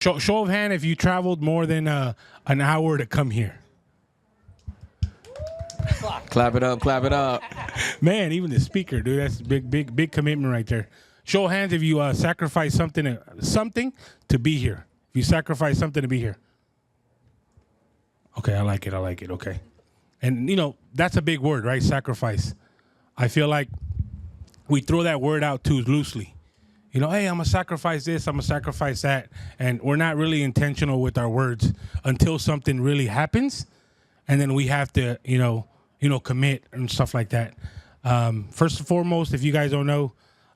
Show of hand if you traveled more than an hour to come here. Clap it up, clap it up. Man, even the speaker, dude, that's a big commitment right there. Show of hands if you sacrifice something to be here. If you sacrifice something to be here. Okay, I like it. Okay. And, that's a big word, right? Sacrifice. I feel like we throw that word out too loosely. Hey, I'm going to sacrifice this, I'm going to sacrifice that. And we're not really intentional with our words until something really happens. And then we have to, commit and stuff like that. First and foremost, if you guys don't know,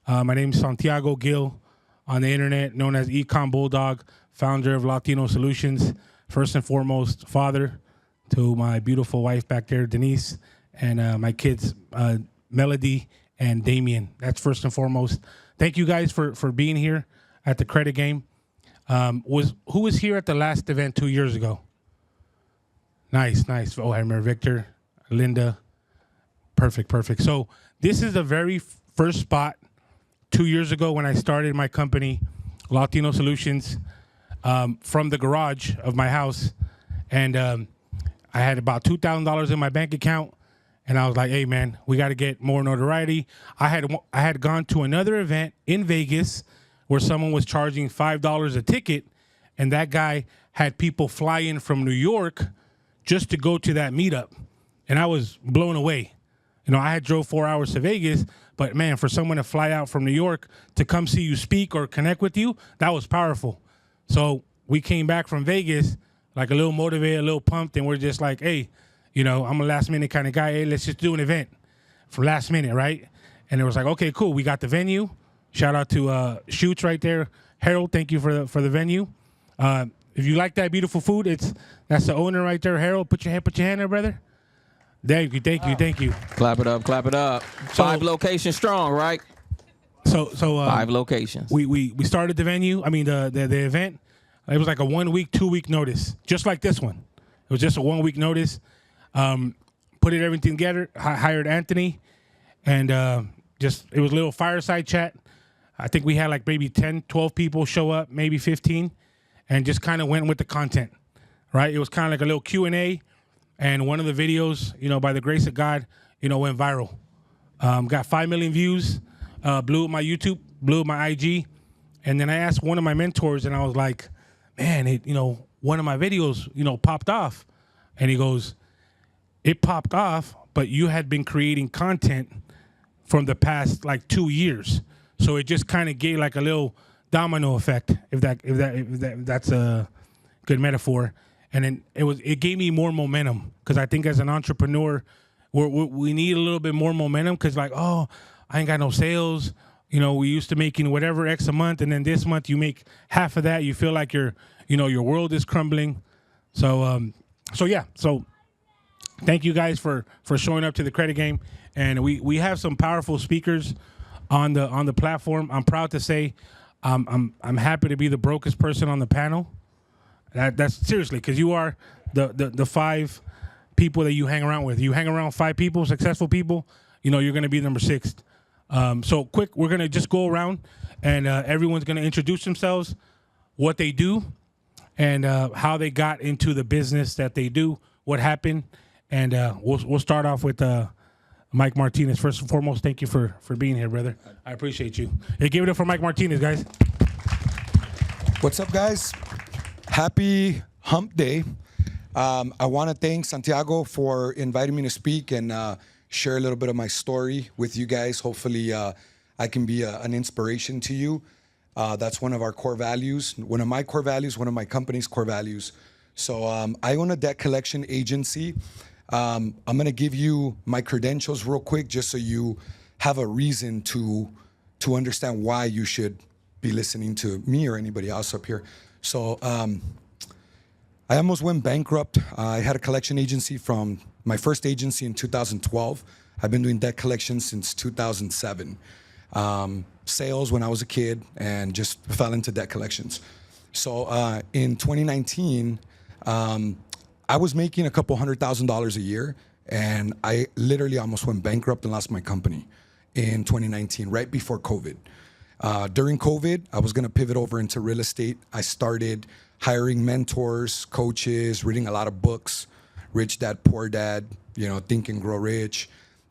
my name is Santiago Gil, on the internet, known as Ecom Bulldog, founder of Latino Solutions. First and foremost, father to my beautiful wife back there, Denise, and my kids, Melody and Damien. That's first and foremost. Thank you guys for being here at the credit game. Who was here at the last event 2 years ago? Nice. Oh, I remember Victor, Linda. Perfect. So this is the very first spot 2 years ago when I started my company, Latino Solutions, from the garage of my house. And I had about $2,000 in my bank account. And I was like, hey, man, we got to get more notoriety. I had gone to another event in Vegas where someone was charging $5 a ticket, and that guy had people fly in from New York just to go to that meetup. And I was blown away. I had drove 4 hours to Vegas, but, man, for someone to fly out from New York to come see you speak or connect with you, that was powerful. So we came back from Vegas like a little motivated, a little pumped, and we're just like, hey, I'm a last minute kind of guy. Hey, let's just do an event for last minute, right? And it was like, okay, cool. We got the venue. Shout out to Shoots right there. Harold, thank you for the venue. If you like that beautiful food, that's the owner right there, Harold. Put your hand there, brother. Thank you. Clap it up. So, 5 locations strong, right? So 5 locations. We started the venue. I mean the event. It was like a 1 week, 2 week notice, just like this one. It was just a 1 week notice. Put everything together, hired Anthony, and it was a little fireside chat. I think we had like maybe 10, 12 people show up, maybe 15, and just kind of went with the content, right? It was kind of like a little Q&A, and one of the videos, by the grace of God, went viral. Got 5 million views, blew up my YouTube, blew up my IG, and then I asked one of my mentors, and I was like, man, one of my videos, popped off, and he goes, it popped off, but you had been creating content from the past like 2 years, so it just kind of gave like a little domino effect, if that's a good metaphor. And then it gave me more momentum, because I think as an entrepreneur, we need a little bit more momentum, because like, oh, I ain't got no sales. We used to making whatever X a month, and then this month you make half of that. You feel like your world is crumbling. So thank you guys for showing up to the credit game, and we have some powerful speakers on the platform. I'm proud to say, I'm happy to be the brokest person on the panel. That's seriously, because you are the 5 people that you hang around with. You hang around 5 people, successful people, you're going to be number 6. So quick, we're going to just go around, and everyone's going to introduce themselves, what they do, and how they got into the business that they do, what happened. And we'll start off with Mike Martinez. First and foremost, thank you for being here, brother. I appreciate you. Hey, give it up for Mike Martinez, guys. What's up, guys? Happy Hump Day. I want to thank Santiago for inviting me to speak and share a little bit of my story with you guys. Hopefully, I can be an inspiration to you. That's one of our core values, one of my core values, one of my company's core values. So I own a debt collection agency. I'm going to give you my credentials real quick, just so you have a reason to understand why you should be listening to me or anybody else up here. So I almost went bankrupt. I had a collection agency from my first agency in 2012. I've been doing debt collection since 2007. Sales when I was a kid, and just fell into debt collections. So in 2019, I was making a couple $100,000 a year, and I literally almost went bankrupt and lost my company in 2019, right before COVID. During COVID, I was going to pivot over into real estate. I started hiring mentors, coaches, reading a lot of books, Rich Dad, Poor Dad, Think and Grow Rich.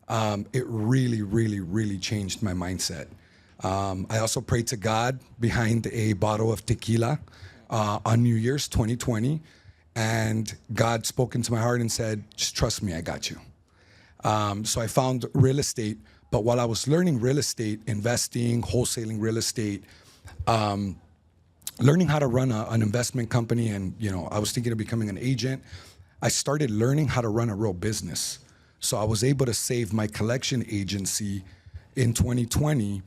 It really, really, really changed my mindset. I also prayed to God behind a bottle of tequila on New Year's 2020. And God spoke into my heart and said, just trust me, I got you. So I found real estate. But while I was learning real estate, investing, wholesaling real estate, learning how to run an investment company, and I was thinking of becoming an agent, I started learning how to run a real business. So I was able to save my collection agency in 2020,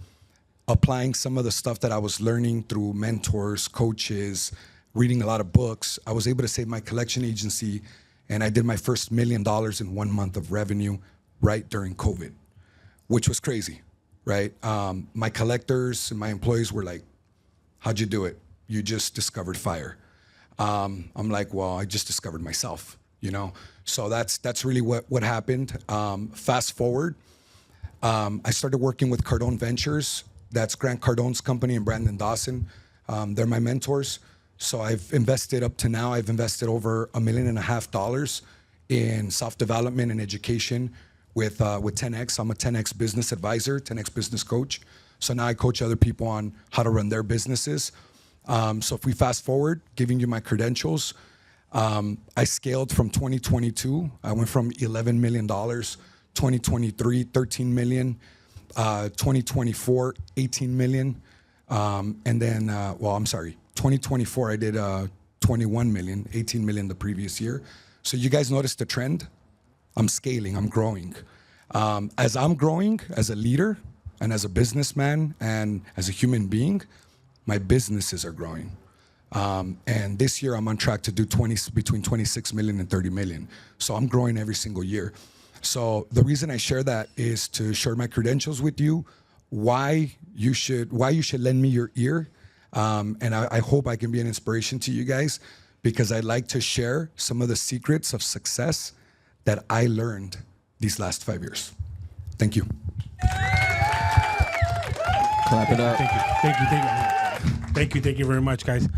applying some of the stuff that I was learning through mentors, coaches, reading a lot of books. I was able to save my collection agency, and I did my first $1 million in 1 month of revenue right during COVID, which was crazy, right? My collectors and my employees were like, how'd you do it? You just discovered fire. I'm like, well, I just discovered myself, So that's really what happened. Fast forward, I started working with Cardone Ventures. That's Grant Cardone's company and Brandon Dawson. They're my mentors. So I've invested up to now, I've invested over $1.5 million in self-development and education with 10X. I'm a 10X business advisor, 10X business coach. So now I coach other people on how to run their businesses. So if we fast forward, giving you my credentials, I scaled from 2022. I went from $11 million, 2023, $13 million, 2024, $18 million. And then, 2024, I did $21 million, $18 million the previous year. So you guys noticed the trend? I'm scaling, I'm growing. As I'm growing as a leader and as a businessman and as a human being, my businesses are growing. And this year I'm on track to do between 26 million and 30 million. So I'm growing every single year. So the reason I share that is to share my credentials with you, why you should lend me your ear. And I hope I can be an inspiration to you guys, because I'd like to share some of the secrets of success that I learned these last 5 years. Thank you. Clap it up. Thank you very much, guys.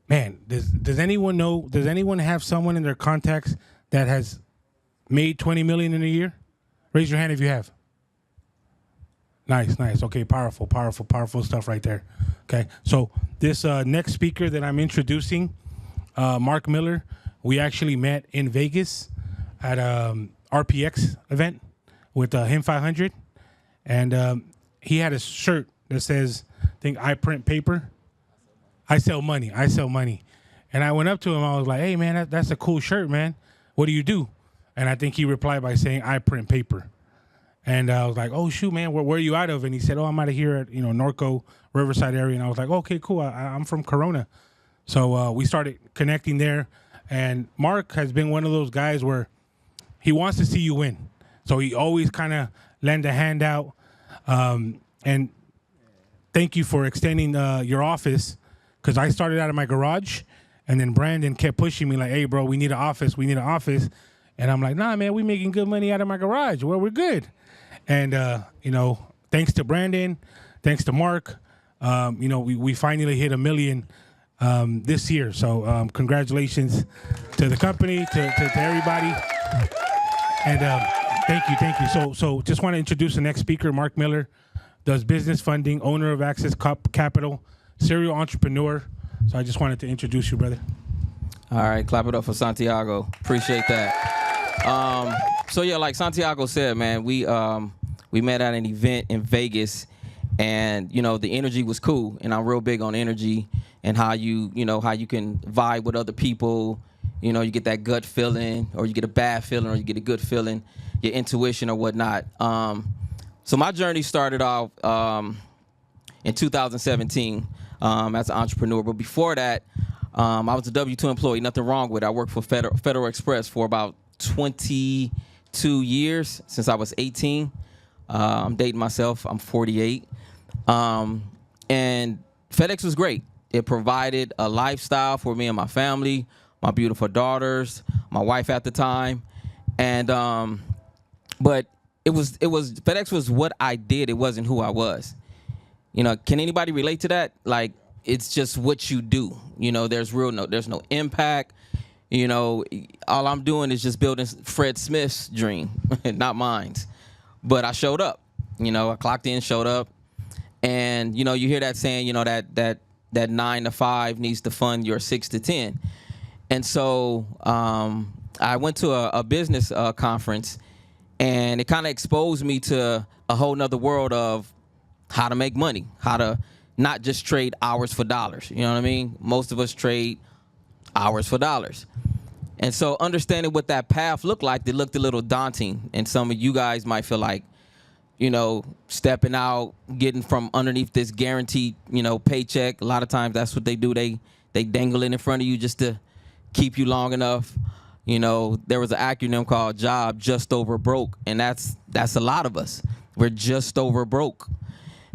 Man, does anyone know? Does anyone have someone in their contacts that has made 20 million in a year? Raise your hand if you have. Nice. Okay, powerful stuff right there. Okay, so this next speaker that I'm introducing, Mark Miller, we actually met in Vegas at RPX event with him 500, and he had a shirt that says, I think, I print paper, I sell money. And I went up to him, I was like, hey man, that's a cool shirt, man. What do you do? And I think he replied by saying, I print paper. And I was like, oh shoot, man, where are you out of? And he said, oh, I'm out of here at Norco, Riverside area. And I was like, okay, cool. I'm from Corona. So we started connecting there. And Mark has been one of those guys where he wants to see you win. So he always kind of lend a hand out. And thank you for extending your office, because I started out of my garage, and then Brandon kept pushing me like, hey, bro, we need an office. And I'm like, nah, man, we making good money out of my garage. Well, we're good. And, thanks to Brandon, thanks to Mark, we finally hit 1 million this year. So congratulations to the company, to everybody. And thank you. So just want to introduce the next speaker, Mark Miller, does business funding, owner of Access Capital, serial entrepreneur. So I just wanted to introduce you, brother. All right, clap it up for Santiago. Appreciate that. So yeah, like Santiago said, man, we met at an event in Vegas, and the energy was cool, and I'm real big on energy and how you can vibe with other people. You get that gut feeling, or you get a bad feeling, or you get a good feeling, your intuition or whatnot. So my journey started off in 2017 as an entrepreneur, but before that, I was a W-2 employee. Nothing wrong with it. I worked for Federal Express for about 22 years, since I was 18. I'm dating myself. I'm 48. And FedEx was great. It provided a lifestyle for me and my family, my beautiful daughters, my wife at the time. And but it was FedEx was what I did. It wasn't who I was. You know, can anybody relate to that? Like, it's just what you do. You know, there's no impact. You know, all I'm doing is just building Fred Smith's dream, not mine. But I showed up. You know, I clocked in, showed up, and you know, you hear that saying, you know, that 9 to 5 needs to fund your 6 to 10. And so I went to a business conference, and it kind of exposed me to a whole nother world of how to make money, how to not just trade hours for dollars. You know what I mean? Most of us trade hours for dollars. And so understanding what that path looked like, it looked a little daunting. And some of you guys might feel like, you know, stepping out, getting from underneath this guaranteed, you know, paycheck. A lot of times that's what they do. They dangle it in front of you just to keep you long enough. You know, there was an acronym called JOB, just over broke. And that's a lot of us. We're just over broke.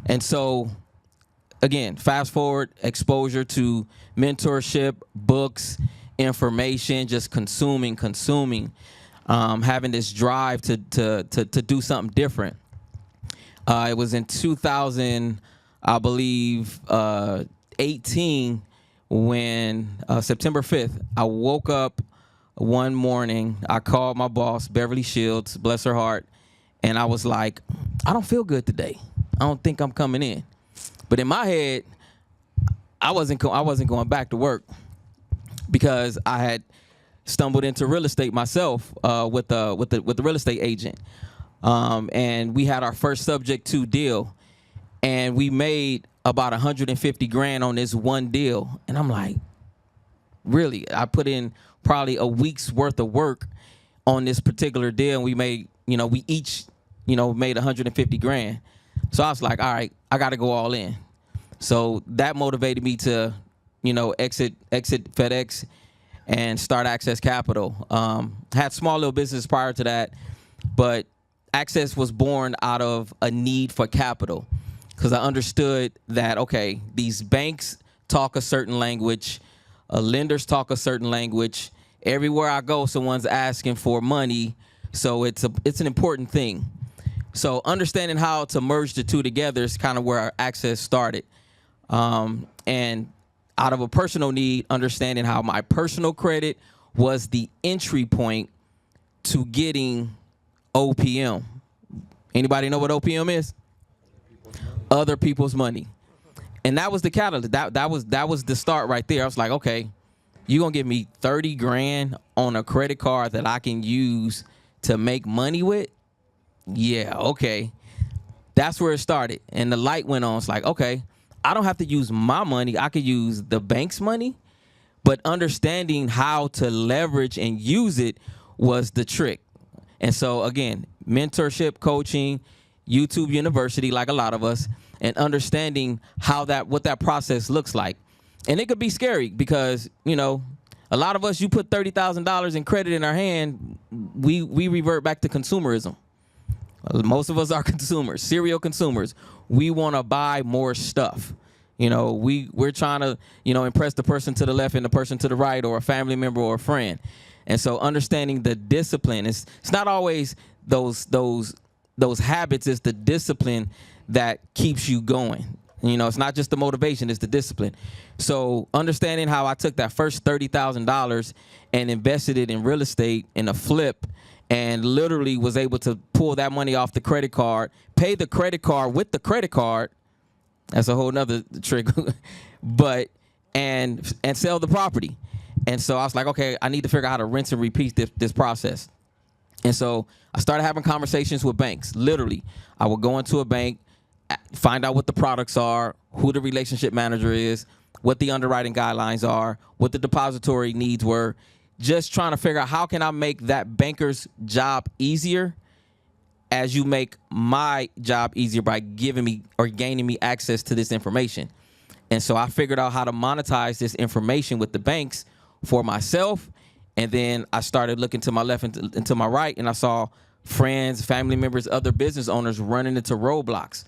And so, again, fast forward, exposure to mentorship, books, information, just consuming, having this drive to do something different. It was in 2000, I believe, 18, when September 5th, I woke up one morning. I called my boss, Beverly Shields, bless her heart, and I was like, I don't feel good today. I don't think I'm coming in. But in my head, I wasn't going back to work because I had stumbled into real estate myself with the real estate agent. And we had our first subject to deal, and we made about 150 grand on this one deal. And I'm like, really? I put in probably a week's worth of work on this particular deal, and we made, we each, made 150 grand. So I was like, all right, I got to go all in. So that motivated me to, exit FedEx and start Access Capital. Had small little business prior to that, but Access was born out of a need for capital because I understood that, okay, these banks talk a certain language, lenders talk a certain language. Everywhere I go, someone's asking for money, so it's an important thing. So understanding how to merge the two together is kind of where our Access started. And out of a personal need, understanding how my personal credit was the entry point to getting OPM. Anybody know what OPM is? Other people's money. And that was the catalyst. That was the start right there. I was like, okay, you're going to give me 30 grand on a credit card that I can use to make money with? Yeah, okay. That's where it started. And the light went on. It's like, okay, I don't have to use my money. I could use the bank's money. But understanding how to leverage and use it was the trick. And so, again, mentorship, coaching, YouTube University, like a lot of us, and understanding what that process looks like. And it could be scary because, a lot of us, you put $30,000 in credit in our hand, we revert back to consumerism. Most of us are consumers, serial consumers. We want to buy more stuff. We're trying to, impress the person to the left and the person to the right, or a family member or a friend. And so understanding the discipline, it's not always those habits, it's the discipline that keeps you going. It's not just the motivation, it's the discipline. So understanding how I took that first $30,000 and invested it in real estate in a flip, and literally was able to pull that money off the credit card, pay the credit card with the credit card. That's a whole nother trick, and sell the property. And so I was like, okay, I need to figure out how to rinse and repeat this process. And so I started having conversations with banks. Literally, I would go into a bank, find out what the products are, who the relationship manager is, what the underwriting guidelines are, what the depository needs were, just trying to figure out how can I make that banker's job easier as you make my job easier by giving me or gaining me access to this information. And so I figured out how to monetize this information with the banks for myself. And then I started looking to my left and to my right, and I saw friends, family members, other business owners running into roadblocks,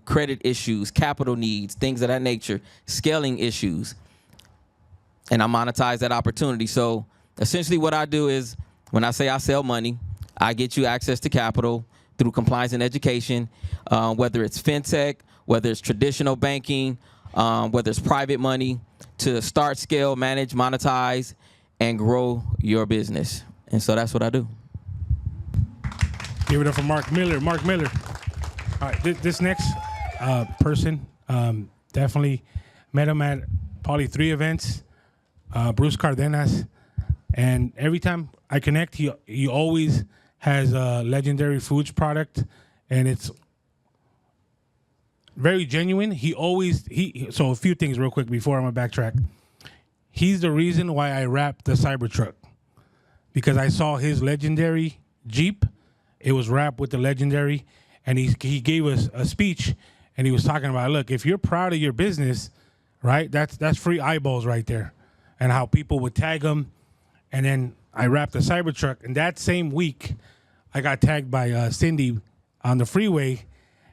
credit issues, capital needs, things of that nature, scaling issues. And I monetize that opportunity. So essentially what I do is when I say I sell money, I get you access to capital through compliance and education, whether it's fintech, whether it's traditional banking, whether it's private money, to start, scale, manage, monetize, and grow your business. And so that's what I do. Give it up for Mark Miller. Mark Miller. All right, this next person, definitely met him at probably 3 events. Bruce Cardenas, and every time I connect, he always has a legendary foods product, and it's very genuine. So a few things real quick before I'm gonna backtrack. He's the reason why I wrapped the Cybertruck, because I saw his legendary Jeep. It was wrapped with the legendary, and he gave us a speech, and he was talking about, look, if you're proud of your business, right, that's free eyeballs right there, and how people would tag him. And then I wrapped the Cybertruck, and that same week, I got tagged by Cindy on the freeway,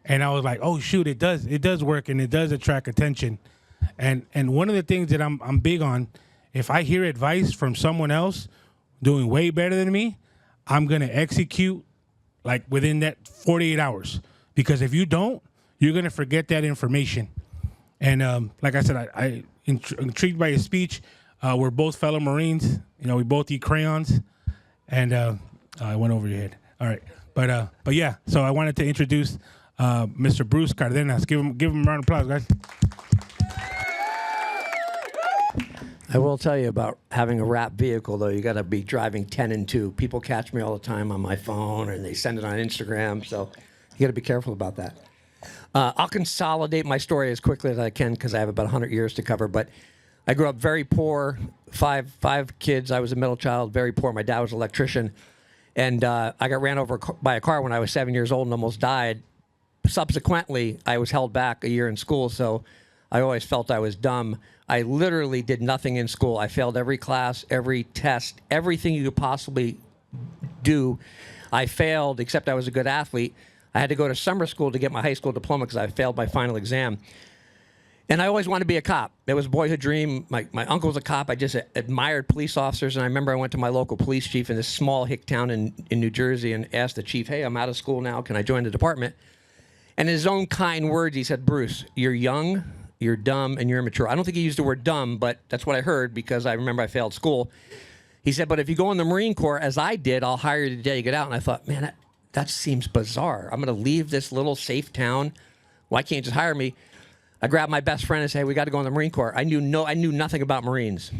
and I was like, oh shoot, it does work, and it does attract attention. And one of the things that I'm big on, if I hear advice from someone else doing way better than me, I'm gonna execute like within that 48 hours. Because if you don't, you're gonna forget that information. And like I said, I intrigued by his speech. We're both fellow Marines. You know, we both eat crayons. And I went over your head. All right, but yeah. So I wanted to introduce Mr. Bruce Cardenas. Give him a round of applause, guys. I will tell you about having a wrapped vehicle, though. You got to be driving 10 and 2. People catch me all the time on my phone, and they send it on Instagram. So you got to be careful about that. I'll consolidate my story as quickly as I can because I have about 100 years to cover. But I grew up very poor, five kids. I was a middle child, very poor. My dad was an electrician. And I got ran over by a car when I was 7 years old and almost died. Subsequently, I was held back a year in school, so I always felt I was dumb. I literally did nothing in school. I failed every class, every test, everything you could possibly do. I failed, except I was a good athlete. I had to go to summer school to get my high school diploma because I failed my final exam. And I always wanted to be a cop. It was a boyhood dream. My uncle was a cop. I just admired police officers. And I remember I went to my local police chief in this small hick town in New Jersey and asked the chief, hey, I'm out of school now. Can I join the department? And in his own kind words, he said, Bruce, you're young, you're dumb, and you're immature. I don't think he used the word dumb, but that's what I heard because I remember I failed school. He said, but if you go in the Marine Corps, as I did, I'll hire you the day you get out. And I thought, man, that seems bizarre. I'm going to leave this little safe town. Why can't you just hire me? I grabbed my best friend and said, hey, we got to go in the Marine Corps. I knew nothing about Marines.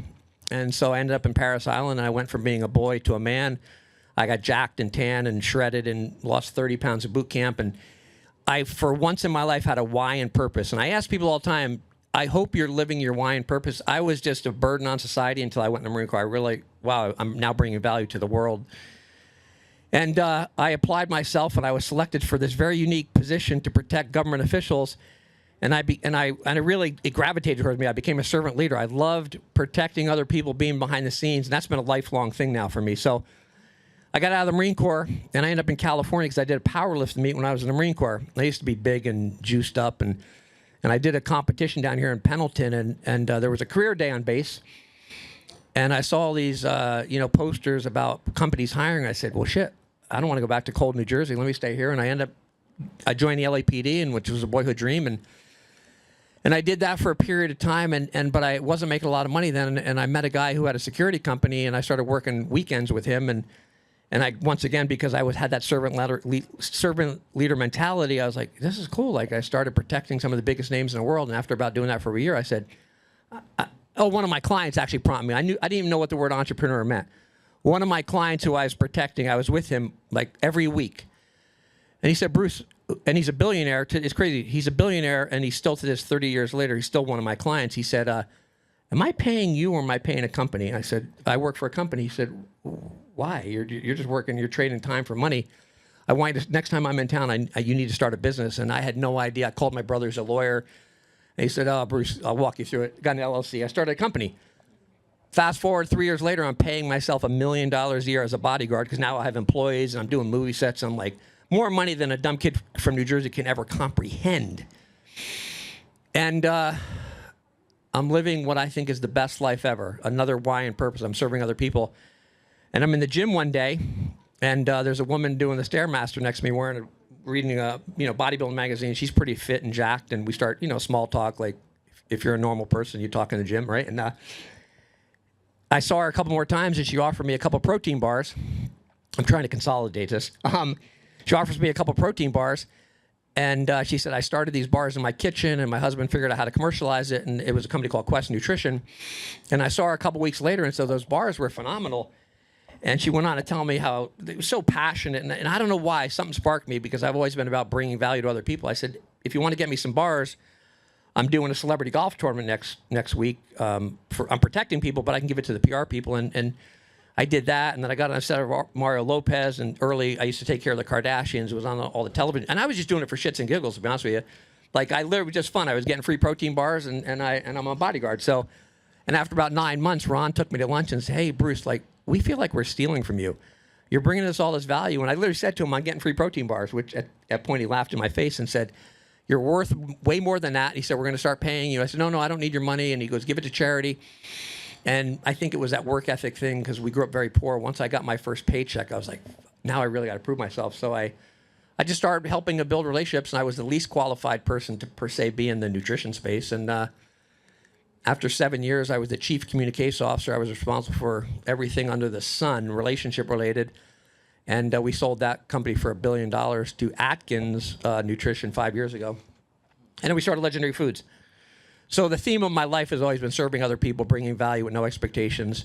And so I ended up in Parris Island, and I went from being a boy to a man. I got jacked and tan and shredded and lost 30 pounds at boot camp. And I, for once in my life, had a why and purpose. And I ask people all the time, I hope you're living your why and purpose. I was just a burden on society until I went in the Marine Corps. I really, wow, I'm now bringing value to the world. And I applied myself, and I was selected for this very unique position to protect government officials. And I really, it gravitated towards me. I became a servant leader. I loved protecting other people, being behind the scenes, and that's been a lifelong thing now for me. So I got out of the Marine Corps, and I ended up in California because I did a powerlifting meet when I was in the Marine Corps. I used to be big and juiced up, and I did a competition down here in Pendleton, and there was a career day on base, and I saw all these posters about companies hiring. I said, well, shit, I don't want to go back to cold New Jersey. Let me stay here, and I joined the LAPD, and which was a boyhood dream, and I did that for a period of time, but I wasn't making a lot of money then, and I met a guy who had a security company, and I started working weekends with him, and I, once again, because I had that servant leader mentality, I was like, this is cool. Like, I started protecting some of the biggest names in the world, and after about doing that for a year, I said, one of my clients actually prompted me. I didn't even know what the word entrepreneur meant. One of my clients who I was protecting, I was with him like every week, and he said, Bruce, and he's a billionaire. It's crazy. He's a billionaire, and he's still, to this 30 years later, he's still one of my clients. He said, am I paying you or am I paying a company? And I said, I work for a company. He said, why? You're just working, you're trading time for money. I want you to, next time I'm in town, you need to start a business. And I had no idea. I called my brother, who's a lawyer, and he said, oh, Bruce, I'll walk you through it. Got an LLC. I started a company. Fast forward 3 years later, I'm paying myself $1 million a year as a bodyguard because now I have employees and I'm doing movie sets. And I'm like, more money than a dumb kid from New Jersey can ever comprehend. And I'm living what I think is the best life ever. Another why and purpose. I'm serving other people. And I'm in the gym one day, and there's a woman doing the Stairmaster next to me wearing reading a bodybuilding magazine. She's pretty fit and jacked, and we start small talk like if you're a normal person, you talk in the gym, right? And I saw her a couple more times, and she offered me a couple protein bars. I'm trying to consolidate this. She offers me a couple protein bars, and she said, I started these bars in my kitchen, and my husband figured out how to commercialize it, and it was a company called Quest Nutrition. And I saw her a couple weeks later, and so those bars were phenomenal. And she went on to tell me how it was so passionate, and I don't know why, something sparked me, because I've always been about bringing value to other people. I said, if you want to get me some bars, I'm doing a celebrity golf tournament next week. I'm protecting people, but I can give it to the PR people. And I did that, and then I got on a set of Mario Lopez. And early, I used to take care of the Kardashians. It was on all the television, and I was just doing it for shits and giggles. To be honest with you, like I literally just fun. I was getting free protein bars, and I'm a bodyguard. So, and after about 9 months, Ron took me to lunch and said, "Hey, Bruce, like we feel like we're stealing from you. You're bringing us all this value." And I literally said to him, "I'm getting free protein bars," which at that point he laughed in my face and said, "You're worth way more than that." He said, "We're going to start paying you." I said, No, I don't need your money. And he goes, "Give it to charity." And I think it was that work ethic thing, because we grew up very poor. Once I got my first paycheck, I was like, now I really got to prove myself. So I just started helping to build relationships, and I was the least qualified person to, per se, be in the nutrition space. And after 7 years, I was the chief communications officer. I was responsible for everything under the sun, relationship related. And we sold that company for $1 billion to Atkins Nutrition 5 years ago. And then we started Legendary Foods. So the theme of my life has always been serving other people, bringing value with no expectations.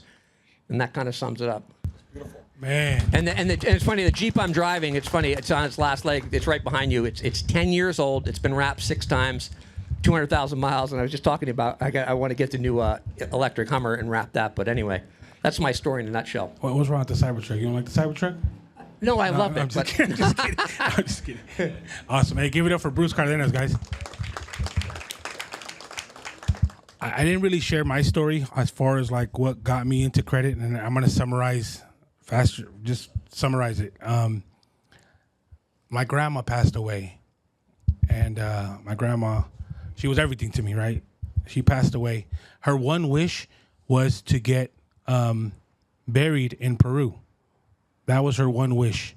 And that kind of sums it up. Beautiful. Man. And it's funny, the Jeep I'm driving, it's funny, it's on its last leg. It's right behind you. It's 10 years old. It's been wrapped 6 times, 200,000 miles. And I was just talking about, I want to get the new electric Hummer and wrap that. But anyway, that's my story in a nutshell. What's wrong with the Cybertruck? You don't like the Cybertruck? No, I love it. I'm just kidding. I'm just kidding. Awesome. Hey, give it up for Bruce Cardenas, guys. I didn't really share my story as far as like what got me into credit, and I'm gonna summarize faster. Just summarize it. My grandma passed away, and my grandma, she was everything to me, right? She passed away. Her one wish was to get buried in Peru. That was her one wish.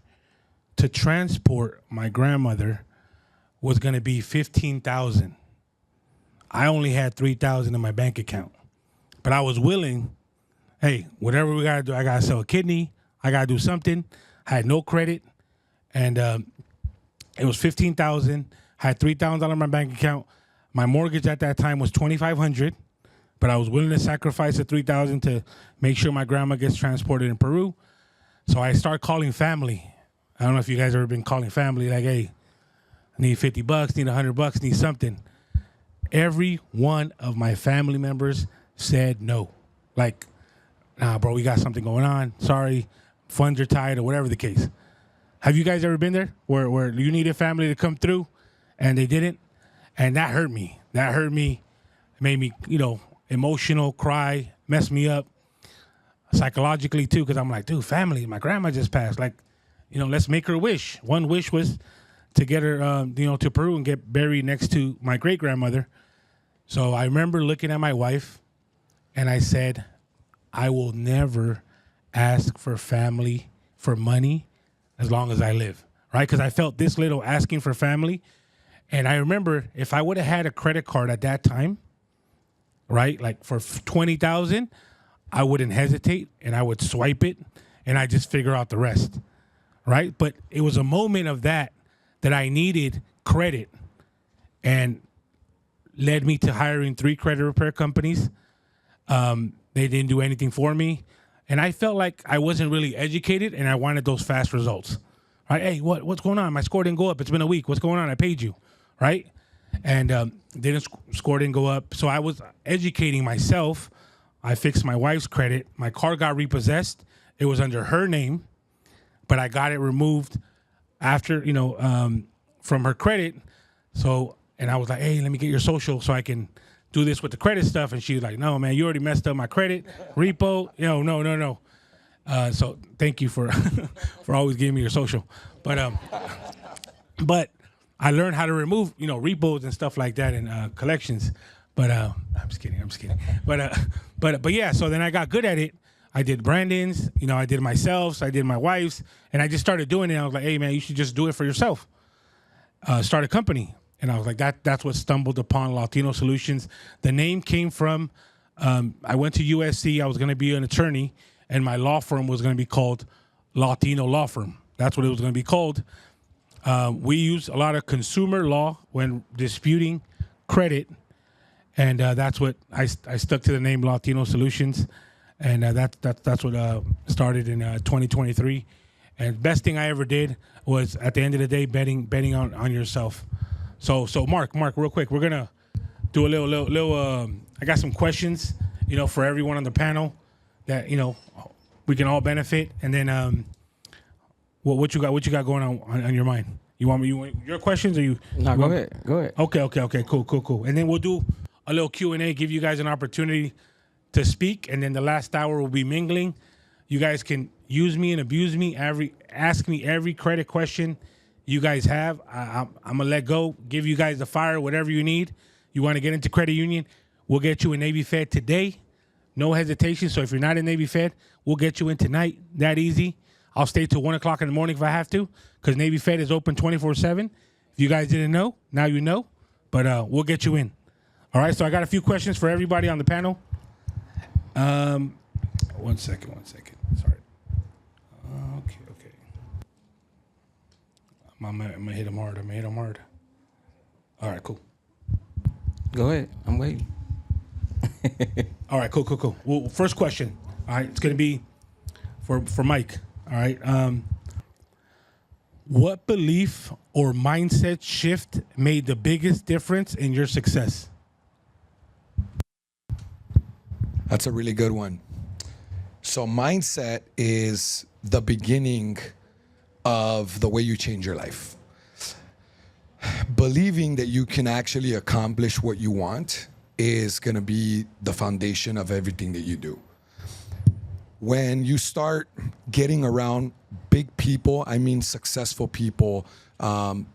To transport my grandmother was going to be $15,000. I only had $3,000 in my bank account, but I was willing. Hey, whatever we gotta do, I gotta sell a kidney. I gotta do something. I had no credit, and it was $15,000. I had $3,000 in my bank account. My mortgage at that time was $2,500, but I was willing to sacrifice the $3,000 to make sure my grandma gets transported in Peru. So I start calling family. I don't know if you guys ever been calling family, like, hey, I need $50, need $100, need something. Every one of my family members said no. Like, nah, bro, we got something going on. Sorry, funds are tight, or whatever the case. Have you guys ever been there where you needed family to come through and they didn't? And that hurt me. That hurt me. It made me, emotional, cry, messed me up. Psychologically too, because I'm like, dude, family, my grandma just passed. Like, let's make her a wish. One wish was to get her, to Peru and get buried next to my great grandmother. So I remember looking at my wife, and I said, I will never ask for family for money as long as I live, right? Because I felt this little asking for family, and I remember if I would have had a credit card at that time, right, like for $20,000. I wouldn't hesitate, and I would swipe it, and I just figure out the rest, right? But it was a moment of that I needed credit, and led me to hiring 3 credit repair companies. They didn't do anything for me, and I felt like I wasn't really educated, and I wanted those fast results, right? Hey, what's going on? My score didn't go up. It's been a week. What's going on? I paid you, right? And score didn't go up, so I was educating myself. I fixed my wife's credit. My car got repossessed. It was under her name, but I got it removed after, from her credit. So, and I was like, hey, let me get your social so I can do this with the credit stuff. And she was like, no, man, you already messed up my credit. Repo, no. So thank you for for always giving me your social. But but I learned how to remove, repos and stuff like that in collections. But I'm just kidding. But yeah, so then I got good at it. I did Brandon's, I did myself, I did my wife's, and I just started doing it. I was like, hey, man, you should just do it for yourself. start a company. And I was like, that's what stumbled upon Latino Solutions. The name came from, I went to USC. I was going to be an attorney, and my law firm was going to be called Latino Law Firm. That's what it was going to be called. We use a lot of consumer law when disputing credit, and that's what I stuck to the name Latino Solutions, and that's what started in 2023. And best thing I ever did was, at the end of the day, betting on yourself. So Mark, real quick, we're gonna do a little. I got some questions, for everyone on the panel that we can all benefit. And then, what you got going on your mind? You want your questions, or you? No, go ahead. Okay, cool. And then we'll do a little Q&A, give you guys an opportunity to speak, and then the last hour will be mingling. You guys can use me and abuse me. Ask me every credit question you guys have. I'm gonna let go, give you guys the fire, whatever you need. You want to get into credit union, we'll get you a Navy Fed today. No hesitation. So if you're not in Navy Fed, we'll get you in tonight. That easy. I'll stay till 1 o'clock in the morning if I have to, because Navy Fed is open 24/7. If you guys didn't know, now you know. But we'll get you in. All right. So I got a few questions for everybody on the panel. One second. Sorry. Okay. I'm gonna hit him hard. All right, cool. Go ahead. I'm waiting. All right, cool. Well, first question. All right, it's gonna be for Mike. All right. What belief or mindset shift made the biggest difference in your success? That's a really good one. So mindset is the beginning of the way you change your life. Believing that you can actually accomplish what you want is going to be the foundation of everything that you do. When you start getting around big people, I mean successful people,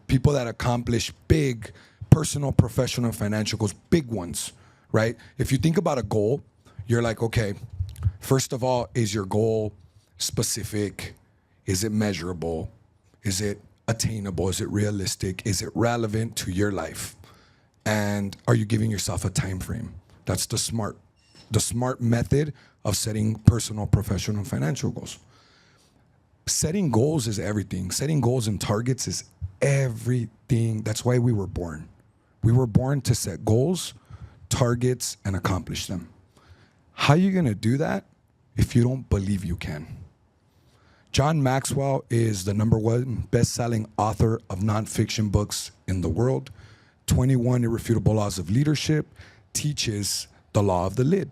people that accomplish big personal, professional, financial goals, big ones, right? If you think about a goal, you're like, okay, first of all, is your goal specific? Is it measurable? Is it attainable? Is it realistic? Is it relevant to your life? And are you giving yourself a time frame? That's the smart method of setting personal, professional, financial goals. Setting goals is everything. Setting goals and targets is everything. That's why we were born. We were born to set goals, targets, and accomplish them. How are you going to do that if you don't believe you can? John Maxwell is the #1 best-selling author of nonfiction books in the world. 21 Irrefutable Laws of Leadership, teaches the law of the lid.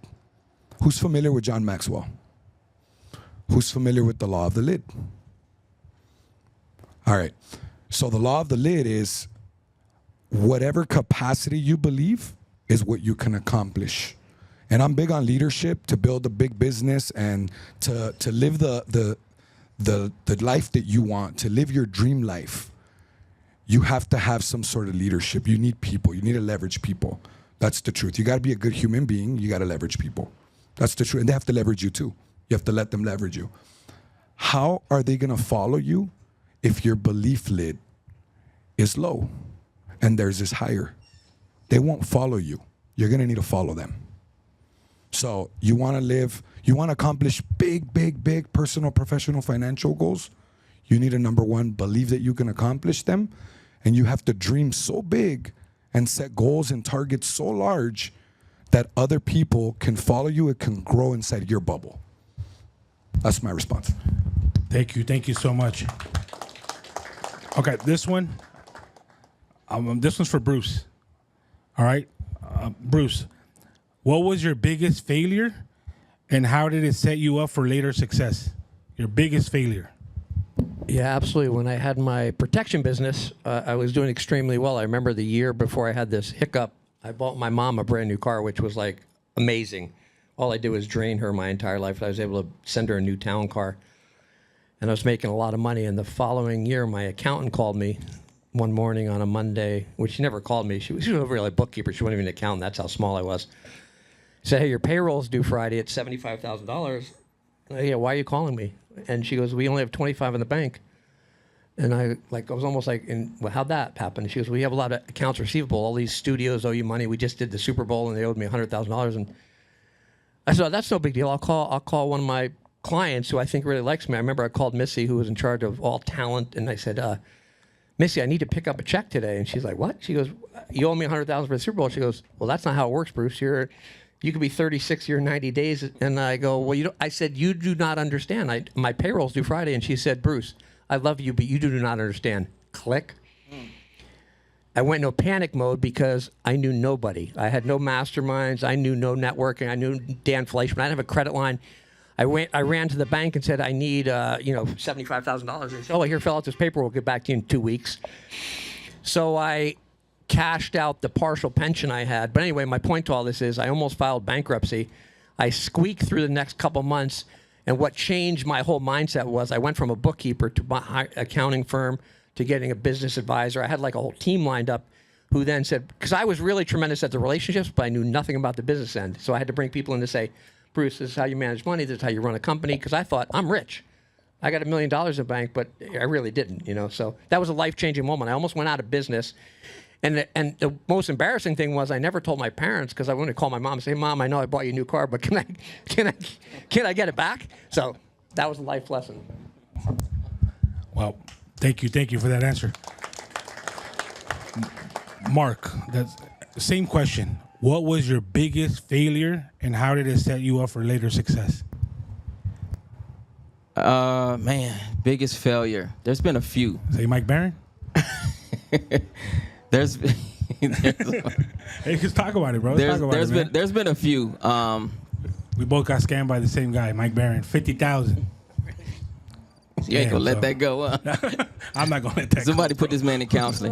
Who's familiar with John Maxwell? Who's familiar with the law of the lid? All right. So the law of the lid is whatever capacity you believe is what you can accomplish. And I'm big on leadership, to build a big business and to live the life that you want, to live your dream life. You have to have some sort of leadership. You need people. You need to leverage people. That's the truth. You got to be a good human being. You got to leverage people. That's the truth. And they have to leverage you too. You have to let them leverage you. How are they going to follow you if your belief lid is low and theirs is higher? They won't follow you. You're going to need to follow them. So you want to accomplish big personal, professional, financial goals. You need to, #1, believe that you can accomplish them. And you have to dream so big and set goals and targets so large that other people can follow you. It can grow inside your bubble. That's my response. Thank you so much. Okay, this one's for Bruce. All right, Bruce, what was your biggest failure, and how did it set you up for later success? Your biggest failure. Yeah, absolutely. When I had my protection business, I was doing extremely well. I remember the year before I had this hiccup, I bought my mom a brand new car, which was like amazing. All I did was drain her my entire life. I was able to send her a new town car, and I was making a lot of money. And the following year, my accountant called me one morning on a Monday, which she never called me. She was over like a bookkeeper. She wasn't even an accountant. That's how small I was. Said, hey, your payroll's due Friday at $75,000. Yeah, why are you calling me? And she goes, we only have 25 in the bank. And I was almost like, well, how'd that happen? And she goes, well, you have a lot of accounts receivable. All these studios owe you money. We just did the Super Bowl and they owed me $100,000. And I said, oh, that's no big deal. I'll call one of my clients who I think really likes me. I remember I called Missy, who was in charge of all talent, and I said, Missy, I need to pick up a check today. And she's like, what? She goes, you owe me $100,000 for the Super Bowl. She goes, well, that's not how it works, Bruce. You could be 36 or 90 days. And I go, well, I said, you do not understand. My payroll's due Friday. And she said, Bruce, I love you, but you do not understand. Click. I went into panic mode because I knew nobody. I had no masterminds. I knew no networking. I knew Dan Fleischman. I didn't have a credit line. I ran to the bank and said, I need, $75,000. They said, oh, here, fill out this paper. We'll get back to you in 2 weeks. So I cashed out the partial pension I had. But anyway, my point to all this is I almost filed bankruptcy. I squeaked through the next couple months. And what changed my whole mindset was I went from a bookkeeper to my accounting firm to getting a business advisor. I had like a whole team lined up who then said, because I was really tremendous at the relationships, but I knew nothing about the business end. So I had to bring people in to say, Bruce, this is how you manage money. This is how you run a company. Because I thought, I'm rich. I got $1 million in the bank, but I really didn't, So that was a life-changing moment. I almost went out of business. And the most embarrassing thing was I never told my parents because I wanted to call my mom and say, Mom, I know I bought you a new car, but can I get it back? So that was a life lesson. Well, thank you for that answer. Mark, that's same question. What was your biggest failure and how did it set you up for later success? Man, biggest failure. There's been a few. Say Mike Barron? There's Hey, let's talk about it, bro. There's been a few. We both got scammed by the same guy, Mike Barron, 50,000. You ain't gonna let that go, huh? I'm not gonna let that Somebody go, put this man in counseling.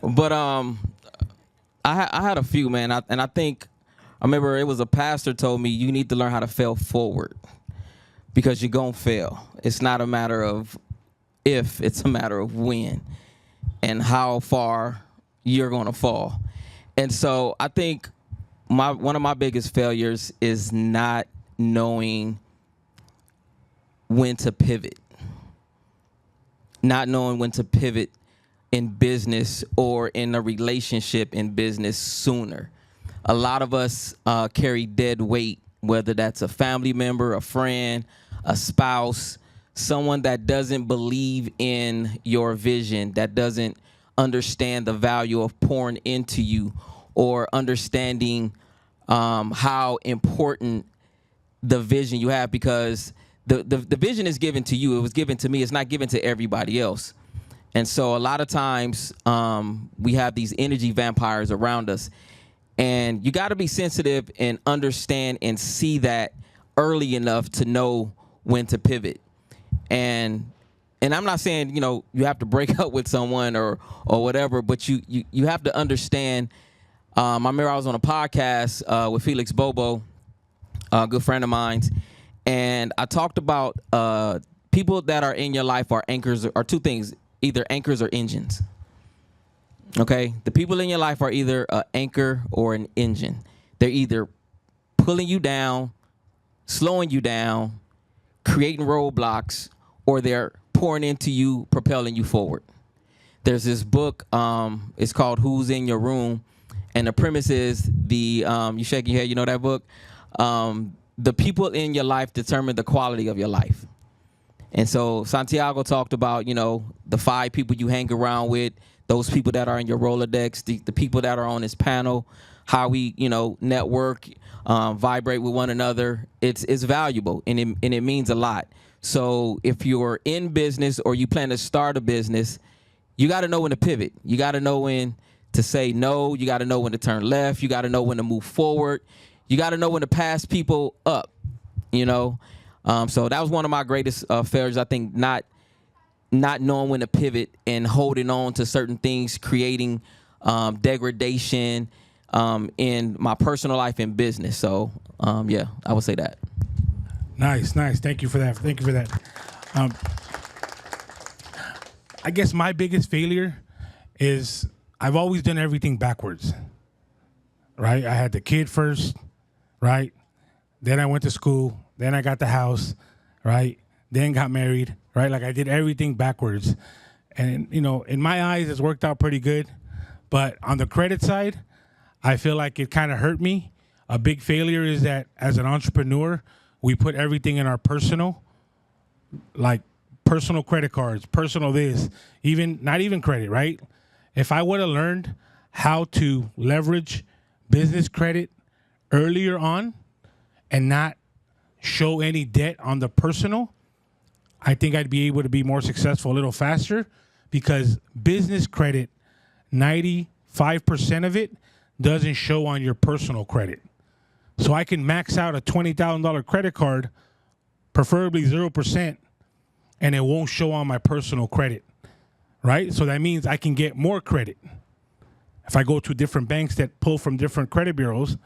But I had a few, man, I remember it was a pastor told me you need to learn how to fail forward because you're gonna fail. It's not a matter of if, it's a matter of when and how far you're gonna fall. And so I think one of my biggest failures is not knowing when to pivot. Not knowing when to pivot in business or in a relationship in business sooner. A lot of us carry dead weight, whether that's a family member, a friend, a spouse, someone that doesn't believe in your vision, that doesn't understand the value of pouring into you or understanding how important the vision you have, because the vision is given to you. It was given to me. It's not given to everybody else. And so a lot of times we have these energy vampires around us. And you got to be sensitive and understand and see that early enough to know when to pivot. And I'm not saying, you have to break up with someone or whatever, but you have to understand. I remember I was on a podcast with Felix Bobo, a good friend of mine, and I talked about people that are in your life are anchors, are two things, either anchors or engines. Okay? The people in your life are either an anchor or an engine. They're either pulling you down, slowing you down, creating roadblocks, or they're pouring into you, propelling you forward. There's this book, it's called Who's in Your Room, and the premise is you shaking your head, you know that book? The people in your life determine the quality of your life. And so Santiago talked about, the 5 people you hang around with, those people that are in your Rolodex, the people that are on this panel, how we, network, vibrate with one another. It's valuable and it means a lot. So if you're in business or you plan to start a business, you got to know when to pivot. You got to know when to say no. You got to know when to turn left. You got to know when to move forward. You got to know when to pass people up, So that was one of my greatest failures, I think, not knowing when to pivot and holding on to certain things, creating degradation in my personal life and business. So, I would say that. Nice. Thank you for that. I guess my biggest failure is I've always done everything backwards, right? I had the kid first, right? Then I went to school. Then I got the house, right? then got married, right? Like I did everything backwards. And, you know, in my eyes, it's worked out pretty good. But on the credit side, I feel like it kind of hurt me. A big failure is that as an entrepreneur, we put everything in our personal, like personal credit cards, personal this, even not even credit, right? If I would have learned how to leverage business credit earlier on and not show any debt on the personal, I think I'd be able to be more successful a little faster, because business credit, 95% of it doesn't show on your personal credit. So I can max out a $20,000 credit card, preferably 0%, and it won't show on my personal credit, right? So that means I can get more credit if I go to different banks that pull from different credit bureaus.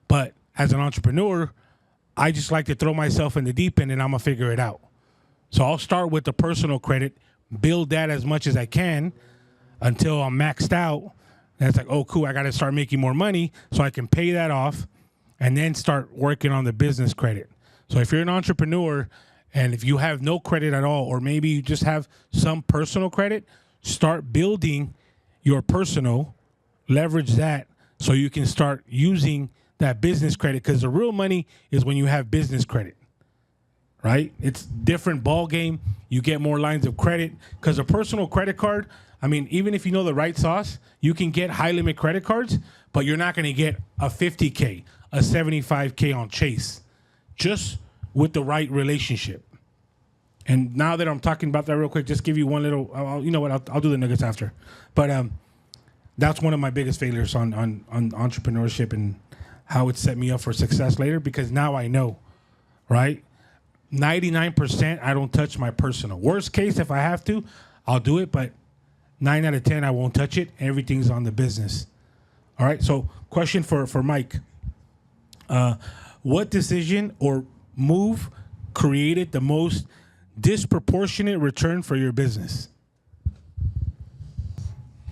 But as an entrepreneur, I just like to throw myself in the deep end and I'm gonna figure it out. So I'll start with the personal credit, build that as much as I can until I'm maxed out. And it's like, oh, cool, I got to start making more money so I can pay that off and then start working on the business credit. So if you're an entrepreneur and if you have no credit at all, or maybe you just have some personal credit, start building your personal, leverage that so you can start using that business credit, because the real money is when you have business credit. Right? It's different ball game. You get more lines of credit, because a personal credit card, I mean, even if you know the right sauce, you can get high limit credit cards, but you're not going to get a $50K, a $75K on Chase, just with the right relationship. And now that I'm talking about that real quick, just give you one little, you know what, I'll do the nuggets after. But that's one of my biggest failures on entrepreneurship and how it set me up for success later, because now I know, right? 99%, I don't touch my personal. Worst case, if I have to, I'll do it, but 9 out of 10, I won't touch it. Everything's on the business. All right, so question for Mike. What decision or move created the most disproportionate return for your business?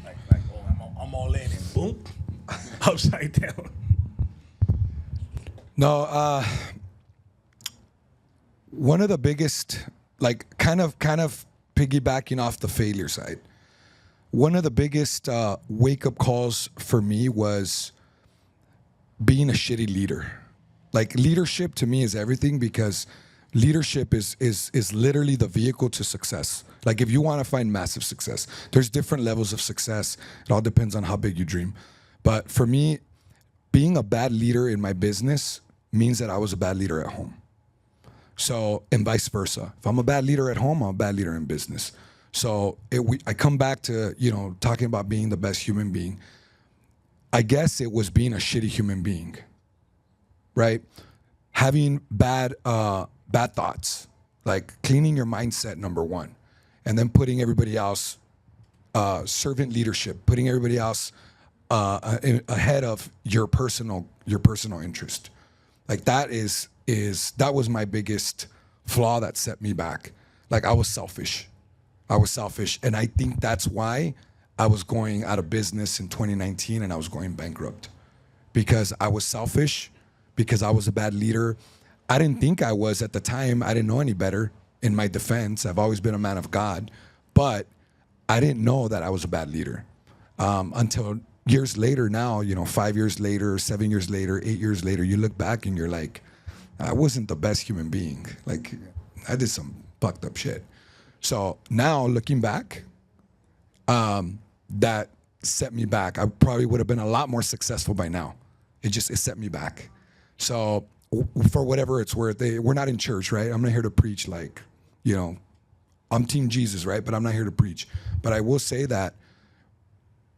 Like oh, I'm all in and boom, upside down. No, one of the biggest, like kind of piggybacking off the failure side, one of the biggest wake-up calls for me was being a shitty leader. Like, leadership to me is everything, because leadership is literally the vehicle to success. Like, if you want to find massive success, there's different levels of success. It all depends on how big you dream. But for me, being a bad leader in my business means that I was a bad leader at home. So, and vice versa. If I'm a bad leader at home, I'm a bad leader in business. So I come back to, you know, talking about being the best human being. I guess it was being a shitty human being, right? Having bad thoughts, like cleaning your mindset, number one, and then putting everybody else, servant leadership, putting everybody else ahead of your personal interest. Like that was my biggest flaw that set me back. Like I was selfish, and I think that's why I was going out of business in 2019 and I was going bankrupt, because I was selfish, because I was a bad leader. I didn't think I was at the time. I didn't know any better. In my defense, I've always been a man of God, but I didn't know that I was a bad leader until years later. Now, 5 years later, 7 years later, 8 years later, you look back and you're like, I wasn't the best human being. Like, I did some fucked up shit. So now looking back, that set me back. I probably would have been a lot more successful by now. It set me back. So for whatever it's worth, we're not in church, right? I'm not here to preach like, I'm Team Jesus, right? But I'm not here to preach. But I will say that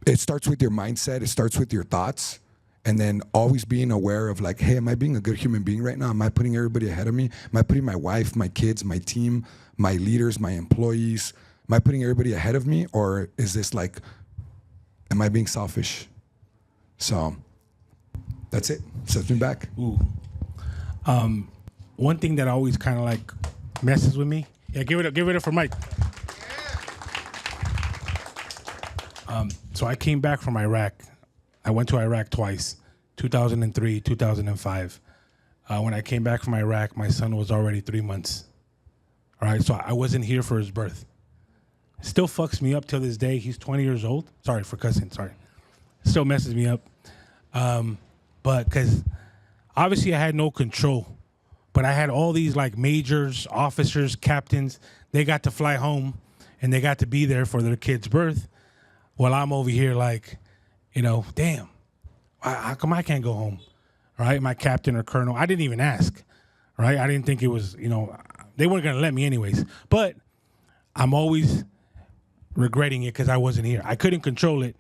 it starts with your mindset. It starts with your thoughts. And then always being aware of like, hey, am I being a good human being right now? Am I putting everybody ahead of me? Am I putting my wife, my kids, my team, my leaders, my employees? Am I putting everybody ahead of me? Or is this like, am I being selfish? So that's it. Sets me back. Ooh. One thing that always kind of like messes with me. Yeah, give it up for Mike. So I came back from Iraq. I went to Iraq twice, 2003, 2005. When I came back from Iraq, my son was already 3 months, All right, so I wasn't here for his birth. Still fucks me up till this day. He's 20 years old. Sorry for cussing. Sorry. Still messes me up. But because obviously I had no control, but I had all these like majors, officers, captains. They got to fly home and they got to be there for their kid's birth. While I'm over here like, damn, how come I can't go home? Right? My captain or colonel. I didn't even ask. Right? I didn't think it was, they weren't going to let me anyways. But I'm always regretting it because I wasn't here. I couldn't control it,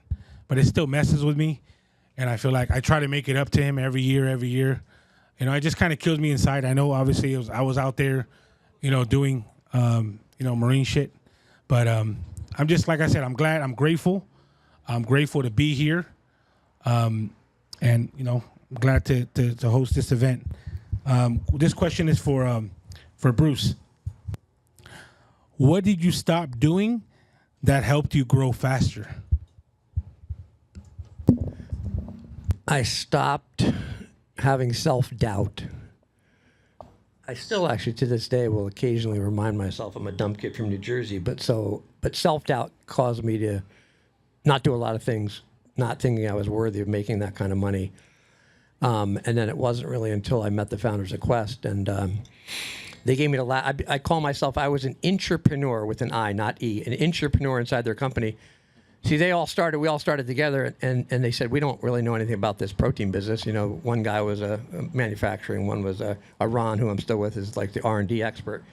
but it still messes with me. And I feel like I try to make it up to him every year. It just kind of kills me inside. I know, obviously, I was out there, doing, Marine shit. But I'm just, like I said, I'm glad, I'm grateful. I'm grateful to be here. And, I'm glad to host this event. This question is for Bruce. What did you stop doing that helped you grow faster? I stopped having self-doubt. I still actually to this day will occasionally remind myself I'm a dumb kid from New Jersey, but self-doubt caused me to not do a lot of things, not thinking I was worthy of making that kind of money. And then it wasn't really until I met the founders of Quest, and they gave me I call myself, I was an intrapreneur with an I, not E, an intrapreneur inside their company. See, we all started together, and they said, we don't really know anything about this protein business. One guy was a manufacturing, one was a Ron, who I'm still with, is like the R&D expert.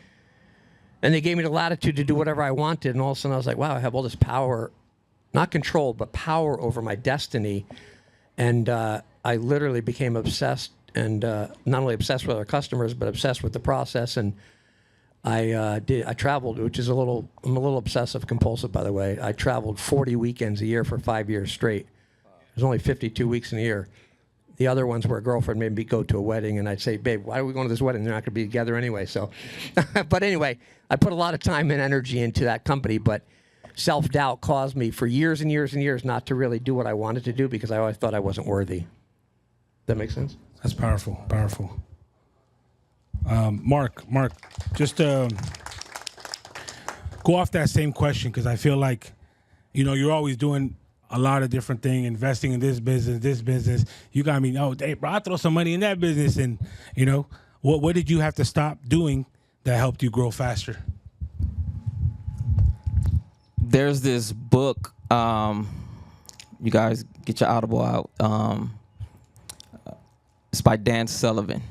And they gave me the latitude to do whatever I wanted, and all of a sudden I was like, wow, I have all this power, not control, but power over my destiny. And I literally became obsessed, and not only obsessed with our customers, but obsessed with the process. And I traveled, which is I'm a little obsessive compulsive, by the way. I traveled 40 weekends a year for 5 years straight. There's only 52 weeks in a year. The other ones where a girlfriend made me go to a wedding, and I'd say, babe, why are we going to this wedding? They're not going to be together anyway. So, but anyway, I put a lot of time and energy into that company, but self-doubt caused me for years and years and years not to really do what I wanted to do because I always thought I wasn't worthy. That make sense? That's powerful. Mark, just go off that same question, because I feel like, you're always doing a lot of different things, investing in this business. You got me, hey, bro, I'll throw some money in that business. And, what did you have to stop doing that helped you grow faster? There's this book, you guys get your Audible out. It's by Dan Sullivan.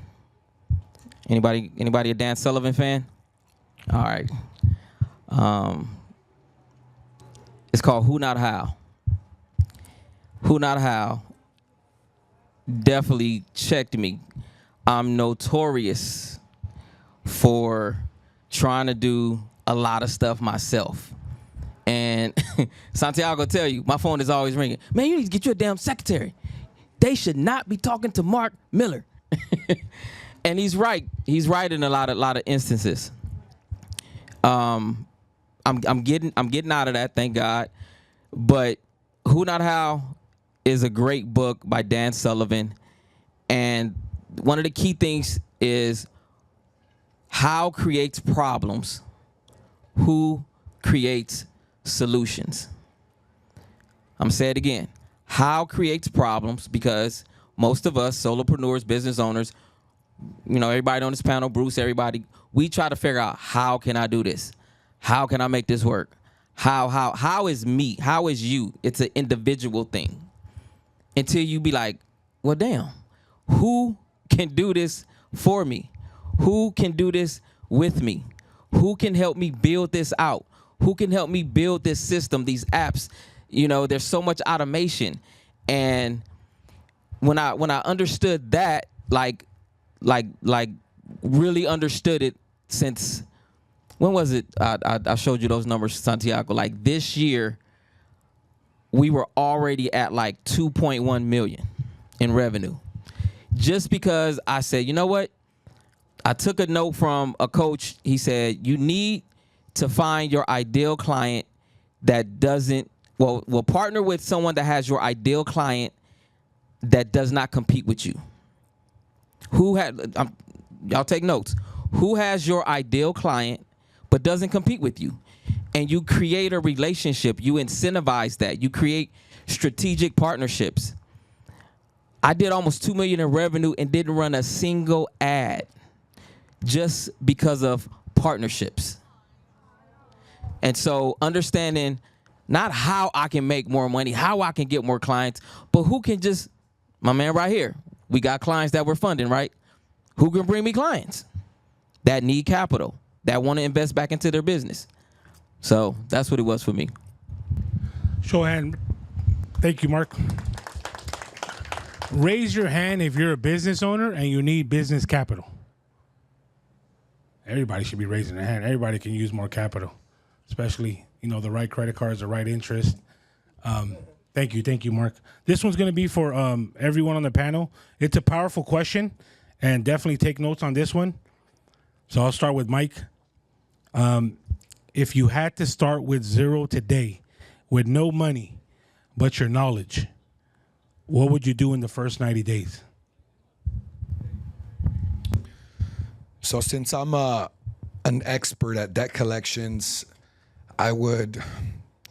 Anybody a Dan Sullivan fan? All right. It's called Who Not How. Who Not How definitely checked me. I'm notorious for trying to do a lot of stuff myself. And Santiago tell you, my phone is always ringing. Man, you need to get you a damn secretary. They should not be talking to Mark Miller. And he's right. He's right in a lot of instances. I'm getting out of that, thank God. But Who Not How is a great book by Dan Sullivan. And one of the key things is how creates problems, who creates solutions. I'm going to say it again. How creates problems, because most of us, solopreneurs, business owners, everybody on this panel, Bruce, everybody, we try to figure out, how can I do this? How can I make this work? How is me? How is you? It's an individual thing. Until you be like, well, damn, who can do this for me? Who can do this with me? Who can help me build this out? Who can help me build this system, these apps? There's so much automation. And when I understood that, like really understood it since, when was it? I showed you those numbers, Santiago. Like this year, we were already at like 2.1 million in revenue. Just because I said, you know what? I took a note from a coach. He said, you need to find your ideal client that doesn't, will partner with someone that has your ideal client that does not compete with you. Y'all take notes. Who has your ideal client but doesn't compete with you. And you create a relationship. You incentivize that. You create strategic partnerships. I did almost $2 million in revenue and didn't run a single ad just because of partnerships. And so understanding not how I can make more money, how I can get more clients, but who can just, my man right here, we got clients that we're funding, right? Who can bring me clients that need capital, that want to invest back into their business? So that's what it was for me. Show of hand. Thank you, Mark. Raise your hand if you're a business owner and you need business capital. Everybody should be raising their hand. Everybody can use more capital, especially, the right credit cards, the right interest. Thank you, Mark. This one's going to be for everyone on the panel. It's a powerful question, and definitely take notes on this one. So I'll start with Mike. If you had to start with zero today, with no money but your knowledge, what would you do in the first 90 days? So since I'm an expert at debt collections, I would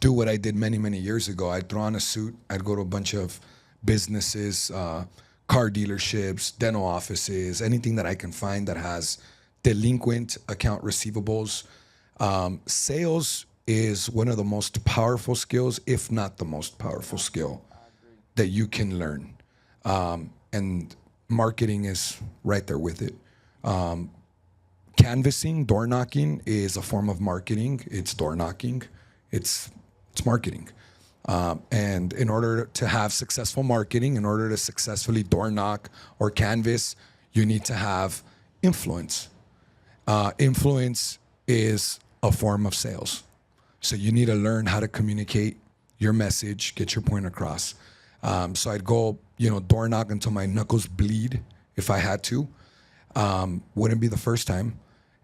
do what I did many, many years ago. I'd throw on a suit. I'd go to a bunch of businesses, car dealerships, dental offices, anything that I can find that has delinquent account receivables. Sales is one of the most powerful skills, if not the most powerful skill that you can learn. And marketing is right there with it. Canvassing, door knocking is a form of marketing. It's door knocking. It's marketing. And in order to have successful marketing, in order to successfully door knock or canvas, you need to have influence. Influence is a form of sales. So you need to learn how to communicate your message, get your point across. So I'd go, door knock until my knuckles bleed if I had to. Wouldn't be the first time.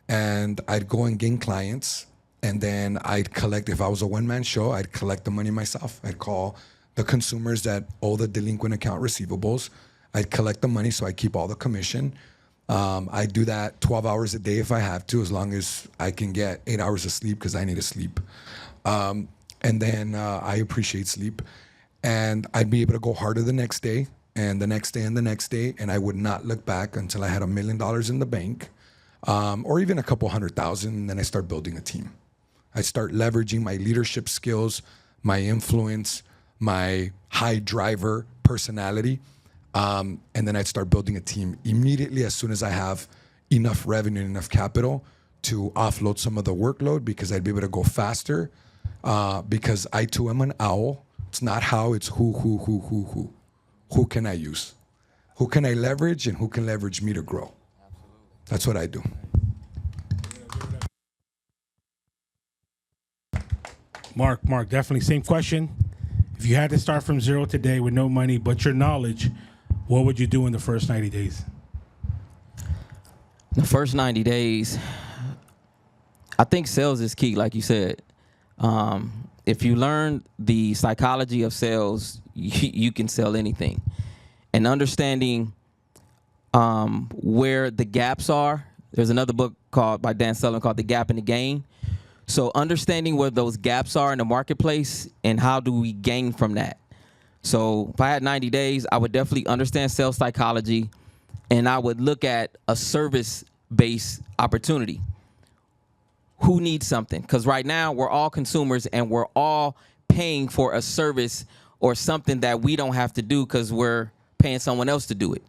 And I'd go and gain clients. And then I'd collect, if I was a one-man show, I'd collect the money myself. I'd call the consumers that owe the delinquent account receivables. I'd collect the money, so I keep all the commission. I do that 12 hours a day if I have to, as long as I can get 8 hours of sleep, because I need to sleep. And then I appreciate sleep. And I'd be able to go harder the next day, and the next day, and the next day, and I would not look back until I had $1 million in the bank, or even a couple $100,000, and then I start building a team. I start leveraging my leadership skills, my influence, my high driver personality, and then I'd start building a team immediately as soon as I have enough revenue and enough capital to offload some of the workload, because I'd be able to go faster, because I too am an owl. It's not how, it's who. Who can I use? Who can I leverage, and who can leverage me to grow? That's what I do. Mark, definitely same question. If you had to start from zero today with no money but your knowledge, what would you do in the first 90 days? The first 90 days, I think sales is key, like you said. If you learn the psychology of sales, you can sell anything. And understanding where the gaps are. There's another book by Dan Sullivan called The Gap in the Gain. So understanding where those gaps are in the marketplace and how do we gain from that. So if I had 90 days, I would definitely understand sales psychology, and I would look at a service-based opportunity. Who needs something? Because right now we're all consumers and we're all paying for a service or something that we don't have to do because we're paying someone else to do it.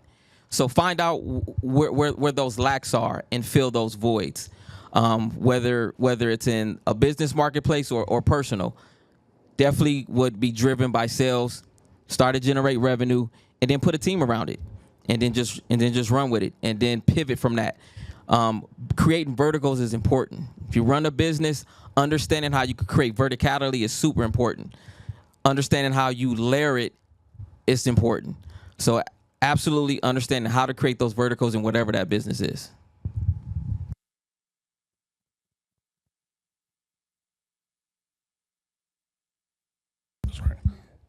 So find out where those lacks are and fill those voids. Whether it's in a business marketplace or personal, definitely would be driven by sales, start to generate revenue, and then put a team around it, and then just run with it, and then pivot from that. Creating verticals is important. If you run a business, understanding how you can create verticality is super important. Understanding how you layer it is important. So absolutely understanding how to create those verticals in whatever that business is.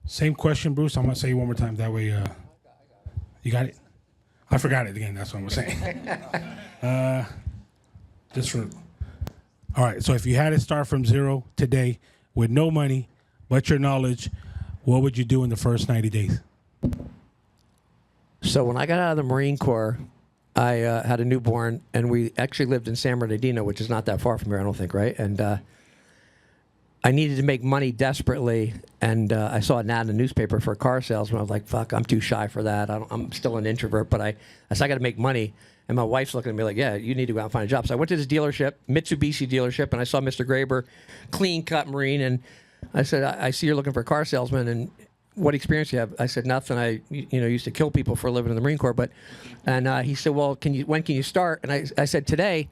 Same question, Bruce. I'm going to say it one more time. That way, you got it? I forgot it again. That's what I'm saying. Just for All right. So if you had to start from zero today with no money but your knowledge, what would you do in the first 90 days? So when I got out of the Marine Corps, I had a newborn, and we actually lived in San Bernardino, which is not that far from here, I don't think, right? And I needed to make money desperately, and I saw an ad in the newspaper for a car salesman. I was like, fuck, I'm too shy for that. I'm still an introvert, but I said, I got to make money. And my wife's looking at me like, yeah, you need to go out and find a job. So I went to this dealership, Mitsubishi dealership, and I saw Mr. Graber, clean-cut Marine, and I said, I see you're looking for a car salesman, and what experience do you have? I said, nothing. I used to kill people for a living in the Marine Corps. And he said, well, when can you start? And I said, today.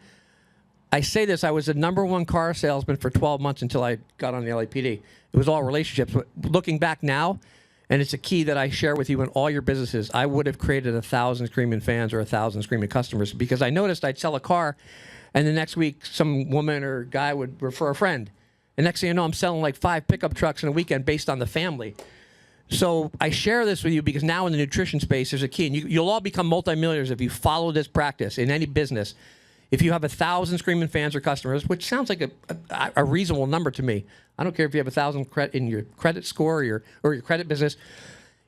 I say this, I was the #1 car salesman for 12 months until I got on the LAPD. It was all relationships. But looking back now, and it's a key that I share with you in all your businesses, I would have created 1,000 screaming fans or 1,000 screaming customers, because I noticed I'd sell a car, and the next week some woman or guy would refer a friend. And next thing you know, I'm selling like 5 pickup trucks in a weekend based on the family. So I share this with you because now in the nutrition space, there's a key. And you'll all become multimillionaires if you follow this practice in any business. If you have 1,000 screaming fans or customers, which sounds like a reasonable number to me. I don't care if you have 1,000 in your credit score or your credit business.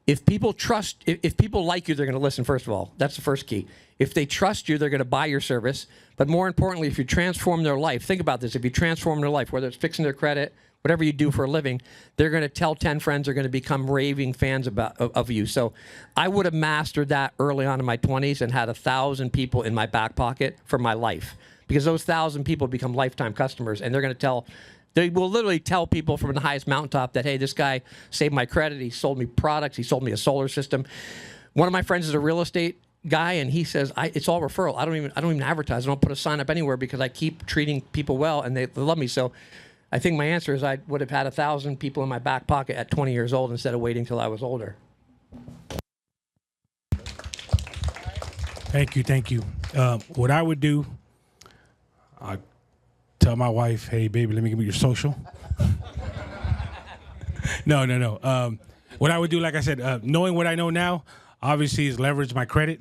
If people trust, if people like you, they're going to listen, first of all. That's the first key. If they trust you, they're going to buy your service. But more importantly, if you transform their life, think about this. If you transform their life, whether it's fixing their credit, whatever you do for a living, they're going to tell 10 friends, they're going to become raving fans of you. So I would have mastered that early on in my 20s and had 1,000 people in my back pocket for my life. Because those 1,000 people become lifetime customers, and they're going to tell, they will literally tell people from the highest mountaintop that, hey, this guy saved my credit, he sold me products, he sold me a solar system. One of my friends is a real estate guy, and he says, it's all referral. I don't even advertise. I don't put a sign up anywhere because I keep treating people well, and they love me. So I think my answer is I would have had 1,000 people in my back pocket at 20 years old instead of waiting till I was older. Thank you. What I would do, I tell my wife, hey, baby, let me give you your social. No. What I would do, like I said, knowing what I know now, obviously is leverage my credit.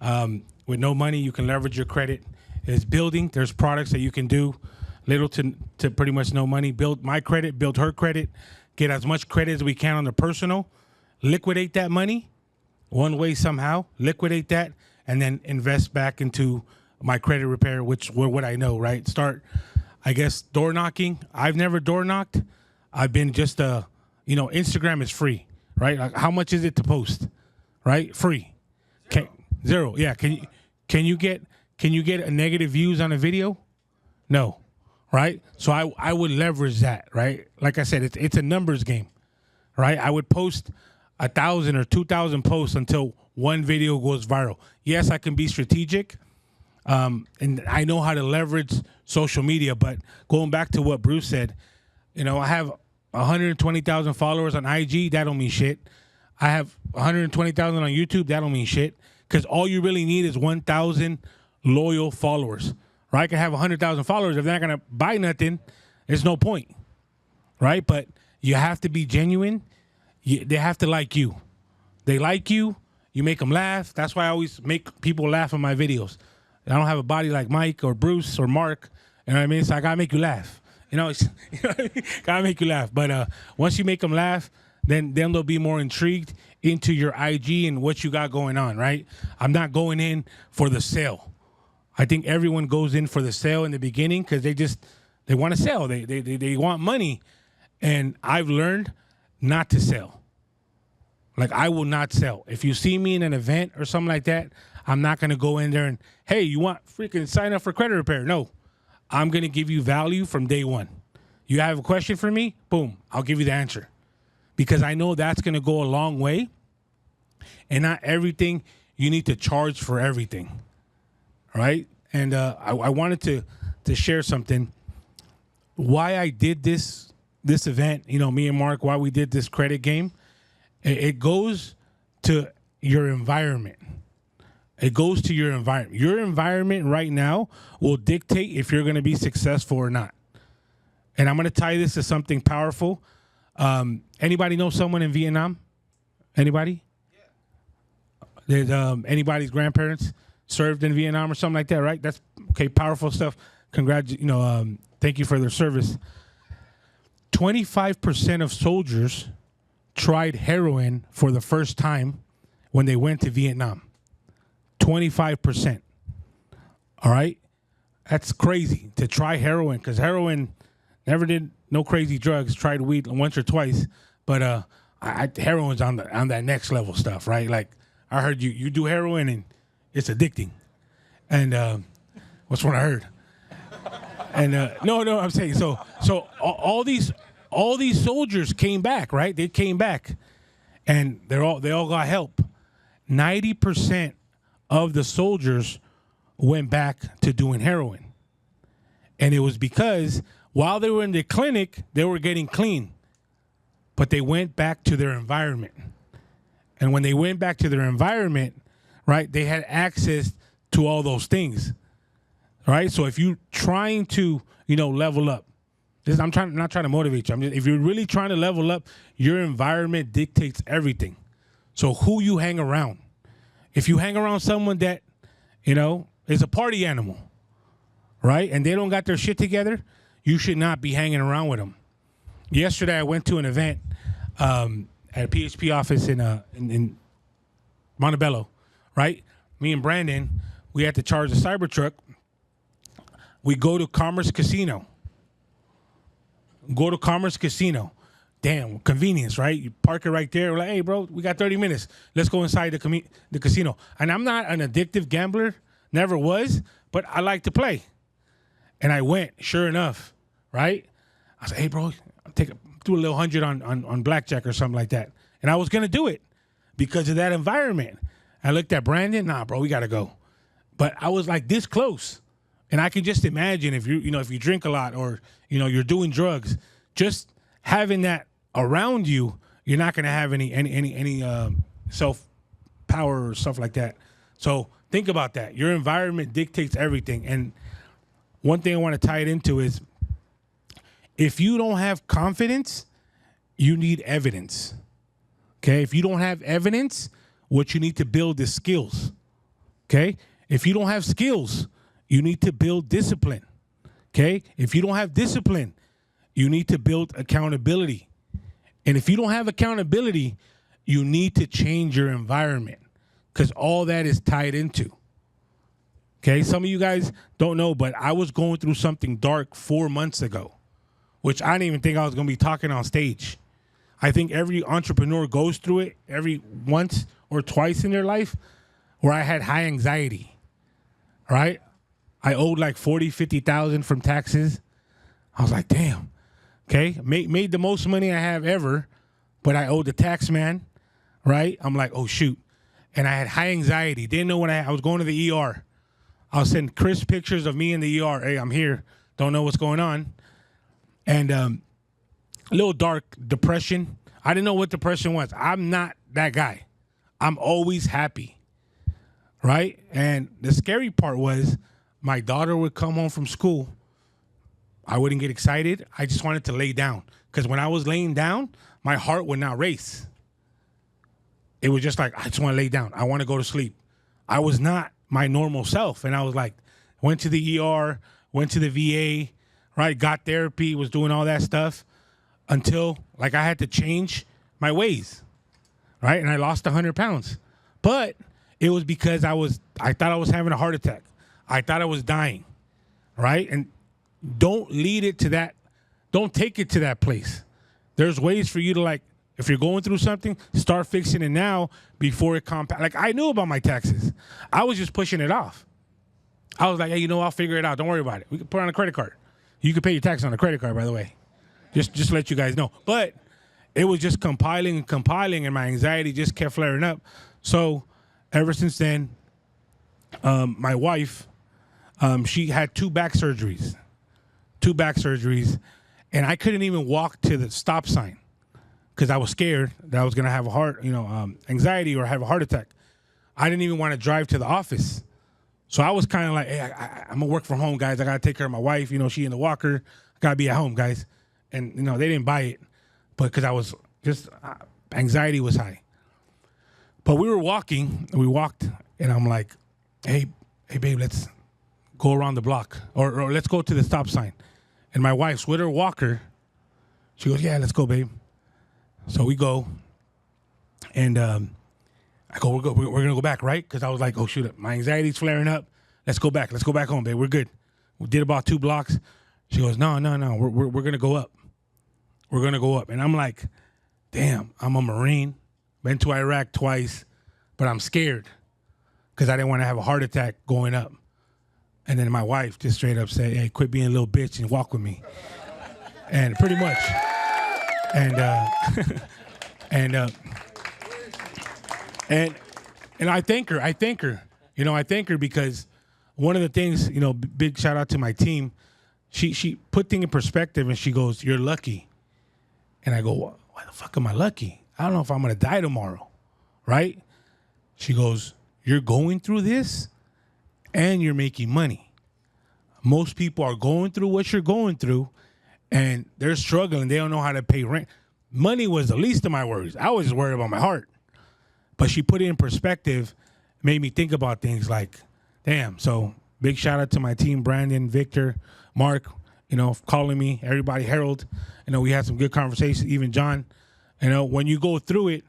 With no money, you can leverage your credit. It's building. There's products that you can do, little to pretty much no money. Build my credit, build her credit, get as much credit as we can on the personal, liquidate that money one way somehow, liquidate that, and then invest back into my credit repair, which what I know, right? Start, I guess, door knocking. I've never door knocked. I've been just Instagram is free, right? Like, how much is it to post, right? Free. Zero. Yeah. Can you get a negative views on a video? No. Right? So I would leverage that, right? Like I said, it's a numbers game, right? I would post 1,000 or 2,000 posts until one video goes viral. Yes, I can be strategic, and I know how to leverage social media, but going back to what Bruce said, I have 120,000 followers on IG, that don't mean shit. I have 120,000 on YouTube, that don't mean shit, because all you really need is 1,000 loyal followers. Right? I can have 100,000 followers. If they're not going to buy nothing, there's no point. Right? But you have to be genuine. They have to like you. They like you. You make them laugh. That's why I always make people laugh in my videos. I don't have a body like Mike or Bruce or Mark. You know what I mean? So I got to make you laugh. Got to make you laugh. But once you make them laugh, then they'll be more intrigued into your IG and what you got going on, right? I'm not going in for the sale. I think everyone goes in for the sale in the beginning because they want to sell. They want money. And I've learned not to sell. Like, I will not sell. If you see me in an event or something like that, I'm not going to go in there and, hey, you want freaking sign up for credit repair? No. I'm going to give you value from day one. You have a question for me? Boom. I'll give you the answer. Because I know that's going to go a long way. And not everything, you need to charge for everything. Right? And I wanted to share something. Why I did this event, me and Mark, why we did this credit game, it goes to your environment. It goes to your environment. Your environment right now will dictate if you're going to be successful or not. And I'm going to tie this to something powerful. Anybody know someone in Vietnam? Anybody? Yeah. There's anybody's grandparents served in Vietnam or something like that, right? That's okay, powerful stuff. thank you for their service. 25% of soldiers tried heroin for the first time when they went to Vietnam. 25%. All right? That's crazy to try heroin, because heroin never did no crazy drugs. Tried weed once or twice, but heroin's on that next level stuff, right? Like I heard you do heroin and it's addicting, and what's what I heard. And no, I'm saying so all these soldiers came back, right? They came back, and they all got help. 90% of the soldiers went back to doing heroin. And it was because while they were in the clinic, they were getting clean. But they went back to their environment. And when they went back to their environment, right, they had access to all those things. Right? So if you're trying to, level up, I'm not trying to motivate you. If you're really trying to level up, your environment dictates everything. So who you hang around. If you hang around someone that, is a party animal, right, and they don't got their shit together, you should not be hanging around with them. Yesterday, I went to an event at a PHP office in Montebello, right? Me and Brandon, we had to charge a Cybertruck. We go to Commerce Casino. Damn, convenience, right? You park it right there. We're like, hey, bro, we got 30 minutes. Let's go inside the casino. And I'm not an addictive gambler, never was, but I like to play. And I went, sure enough, right? I said, hey, bro, do a little 100 on blackjack or something like that. And I was going to do it because of that environment. I looked at Brandon. Nah, bro, we got to go. But I was like this close. And I can just imagine if if you drink a lot or, you're doing drugs, just having that around you, you're not going to have any self power or stuff like that. So think about that. Your environment dictates everything. And one thing I want to tie it into is if you don't have confidence, you need evidence. Okay? If you don't have evidence, what you need to build is skills. Okay? If you don't have skills, you need to build discipline. Okay? If you don't have discipline, you need to build accountability. And if you don't have accountability, you need to change your environment, because all that is tied into. Okay? Some of you guys don't know, but I was going through something dark 4 months ago, which I didn't even think I was going to be talking on stage. I think every entrepreneur goes through it every once or twice in their life, where I had high anxiety, right? I owed like 40, 50,000 from taxes. I was like, damn. Okay, made the most money I have ever, but I owed the tax man, right? I'm like, oh, shoot. And I had high anxiety. Didn't know when I was going to the ER. I'll send Chris pictures of me in the ER. Hey, I'm here. Don't know what's going on. And a little dark depression. I didn't know what depression was. I'm not that guy. I'm always happy, right? And the scary part was my daughter would come home from school. I wouldn't get excited. I just wanted to lay down, because when I was laying down, my heart would not race. It was just like, I just want to lay down. I want to go to sleep. I was not my normal self. And I was like, went to the ER, went to the VA, right? Got therapy, was doing all that stuff until like I had to change my ways, right? And I lost 100 pounds. But it was because I thought I was having a heart attack. I thought I was dying, right? And don't lead it to that. Don't take it to that place. There's ways for you to, like, if you're going through something, start fixing it now before it compounds. Like, I knew about my taxes. I was just pushing it off. I was like, hey, I'll figure it out. Don't worry about it. We can put it on a credit card. You can pay your taxes on a credit card, by the way. Just to let you guys know. But it was just compiling, and my anxiety just kept flaring up. So ever since then, my wife, she had two back surgeries, and I couldn't even walk to the stop sign because I was scared that I was going to have a heart, anxiety or have a heart attack. I didn't even want to drive to the office. So I was kind of like, hey, I'm going to work from home, guys. I got to take care of my wife. She in the walker. I got to be at home, guys. And, they didn't buy it, but because I was just, anxiety was high. But we walked, and I'm like, hey, babe, let's go around the block, or let's go to the stop sign. And my wife's with her walker. She goes, yeah, let's go, babe. So we go, and I go, we're gonna go back, right? Because I was like, oh shoot, my anxiety's flaring up. Let's go back home, babe. We're good. We did about 2 blocks. She goes, no, we're gonna go up. We're gonna go up. And I'm like, damn, I'm a Marine, been to Iraq twice, but I'm scared because I didn't want to have a heart attack going up. And then my wife just straight up said, hey, quit being a little bitch and walk with me. And pretty much. And and I thank her. I thank her because one of the things, big shout out to my team. She put things in perspective and she goes, you're lucky. And I go, why the fuck am I lucky? I don't know if I'm gonna die tomorrow, right? She goes, you're going through this and you're making money. Most people are going through what you're going through and they're struggling. They don't know how to pay rent. Money was the least of my worries. I was just worried about my heart. But she put it in perspective, made me think about things like, damn. So big shout out to my team, Brandon, Victor, Mark, calling me, everybody, Harold. We had some good conversations, even John. When you go through it,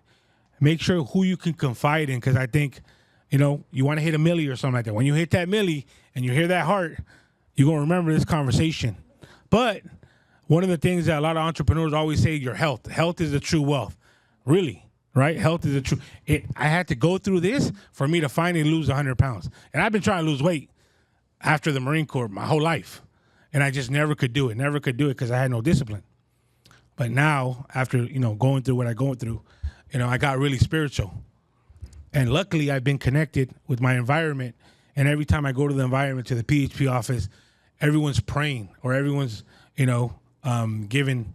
make sure who you can confide in, because I think, you want to hit a milli or something like that. When you hit that milli and you hear that heart, you're going to remember this conversation. But one of the things that a lot of entrepreneurs always say, your health. Health is the true wealth. Really, right? Health is the true. I had to go through this for me to finally lose 100 pounds. And I've been trying to lose weight after the Marine Corps my whole life. And I just never could do it because I had no discipline. But now, after, going through what I'm going through, I got really spiritual. And luckily, I've been connected with my environment. And every time I go to the environment, to the PHP office, everyone's praying or everyone's, giving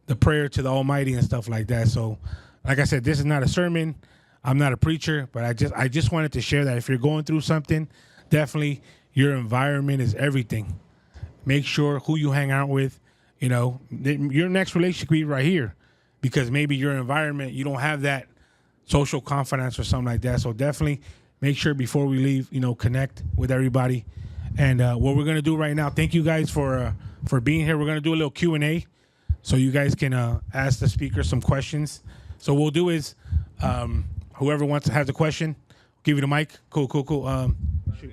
the prayer to the Almighty and stuff like that. So, like I said, this is not a sermon. I'm not a preacher, but I just wanted to share that if you're going through something, definitely your environment is everything. Make sure who you hang out with. Your next relationship could be right here, because maybe your environment, you don't have that social confidence or something like that. So definitely make sure before we leave, connect with everybody. And what we're gonna do right now, thank you guys for being here. We're gonna do a little Q&A, so you guys can ask the speaker some questions. So what we'll do is, whoever wants to have the question, give you the mic. Cool. Shoot.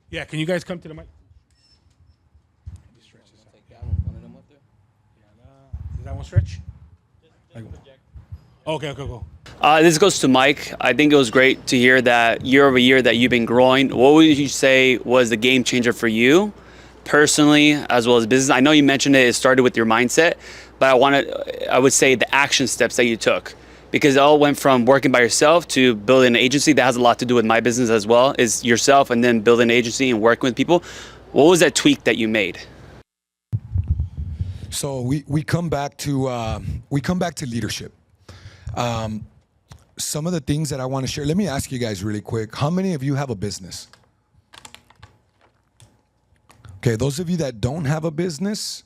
Yeah, can you guys come to the mic? Does that one stretch? Okay, go. This goes to Mike. I think it was great to hear that year over year that you've been growing. What would you say was the game changer for you personally as well as business? I know you mentioned it started with your mindset, but I would say the action steps that you took, because it all went from working by yourself to building an agency. That has a lot to do with my business as well, is yourself and then building an agency and working with people. What was that tweak that you made? So we come back to leadership. Some of the things that I want to share. Let me ask you guys really quick. How many of you have a business? Okay, those of you that don't have a business,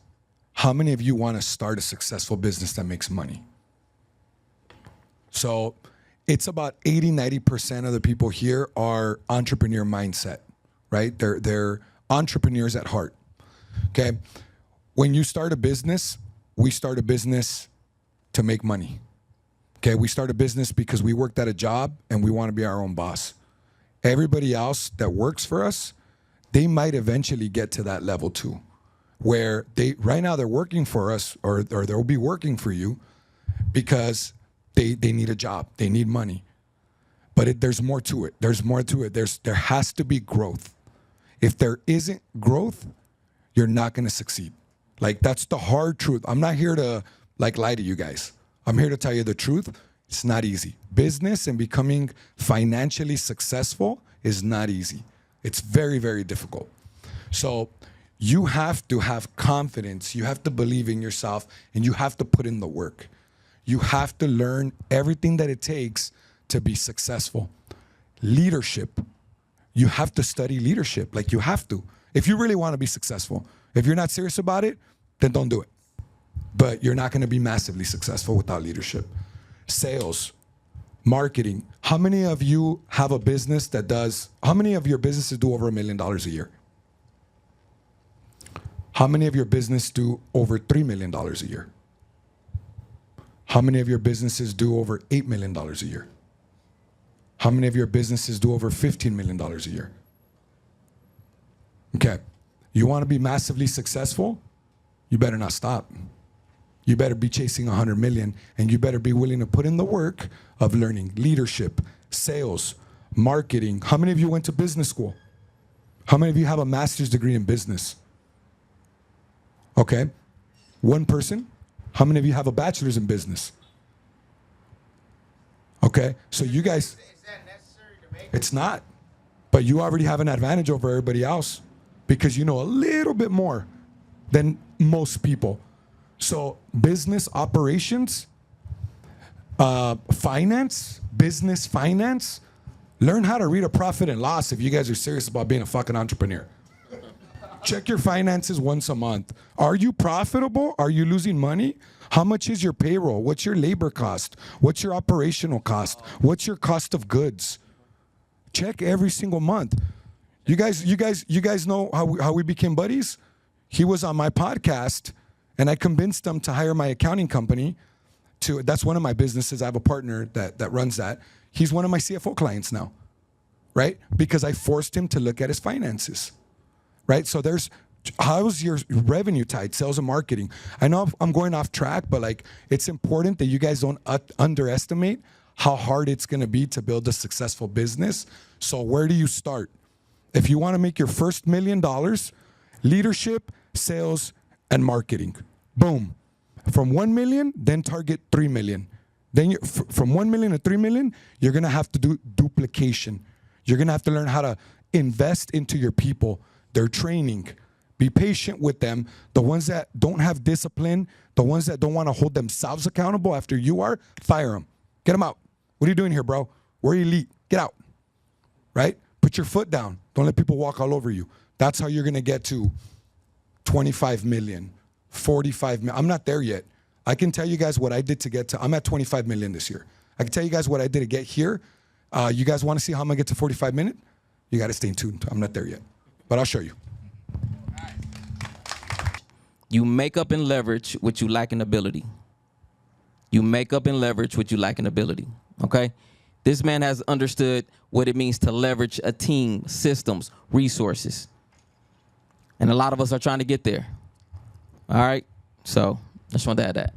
how many of you want to start a successful business that makes money? So it's about 80-90% of the people here are entrepreneur mindset, right? They're entrepreneurs at heart. Okay. When you start a business, we start a business to make money. Okay, we start a business because we worked at a job and we want to be our own boss. Everybody else that works for us, they might eventually get to that level too, where right now they're working for us, or they'll be working for you because they need a job, they need money. But there's more to it. There has to be growth. If there isn't growth, you're not going to succeed. Like, that's the hard truth. I'm not here to lie to you guys. I'm here to tell you the truth. It's not easy. Business and becoming financially successful is not easy. It's very, very difficult. So you have to have confidence. You have to believe in yourself, and you have to put in the work. You have to learn everything that it takes to be successful. Leadership. You have to study leadership. Like, you have to. If you really want to be successful. If you're not serious about it, then don't do it. But you're not going to be massively successful without leadership. Sales, marketing. How many of you have a business how many of your businesses do over $1 million a year? How many of your business do over $3 million a year? How many of your businesses do over $8 million a year? How many of your businesses do over $15 million a year? Okay. You want to be massively successful? You better not stop. You better be chasing 100 million, and you better be willing to put in the work of learning leadership, sales, marketing. How many of you went to business school? How many of you have a master's degree in business? Okay. One person. How many of you have a bachelor's in business? Okay. So you guys, Is that necessary to make? it's not. But you already have an advantage over everybody else because you know a little bit more than most people. So business operations, finance, business finance, learn how to read a profit and loss if you guys are serious about being a fucking entrepreneur. Check your finances once a month. Are you profitable? Are you losing money? How much is your payroll? What's your labor cost? What's your operational cost? What's your cost of goods? Check every single month. You guys know how we became buddies? He was on my podcast, and I convinced him to hire my accounting company. That's one of my businesses. I have a partner that runs that. He's one of my CFO clients now, right? Because I forced him to look at his finances, right? So how's your revenue tied, sales and marketing? I know I'm going off track, but like it's important that you guys don't underestimate how hard it's going to be to build a successful business. So where do you start? If you want to make your first $1 million, leadership, sales, and marketing. Boom. From 1 million, then target 3 million. Then from 1 million to 3 million, you're going to have to do duplication. You're going to have to learn how to invest into your people, their training. Be patient with them. The ones that don't have discipline, the ones that don't want to hold themselves accountable after you are, fire them. Get them out. What are you doing here, bro? We're elite. Get out. Right? Put your foot down. Don't let people walk all over you. That's how you're going to get to 25 million, 45 million. I'm not there yet. I can tell you guys what I did to get to, I'm at 25 million this year. I can tell you guys what I did to get here. You guys want to see how I'm going to get to 45 million? You got to stay tuned. I'm not there yet, but I'll show you. You make up and leverage what you lack in ability. You make up and leverage what you lack in ability. Okay? This man has understood what it means to leverage a team, systems, resources. And a lot of us are trying to get there. All right? So I just want to add that.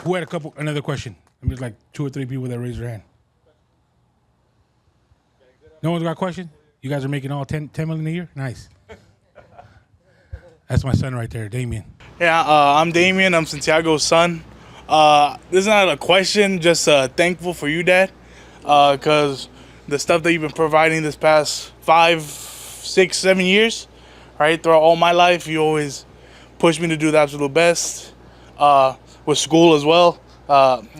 Who had another question? I mean, there's like 2 or 3 people that raised their hand. No one's got a question? You guys are making all 10 million a year? Nice. That's my son right there, Damien. Yeah, I'm Damien. I'm Santiago's son. This is not a question, just thankful for you, Dad, because the stuff that you've been providing this past 5, 6, 7 years, right, throughout all my life, you always pushed me to do the absolute best. With school as well,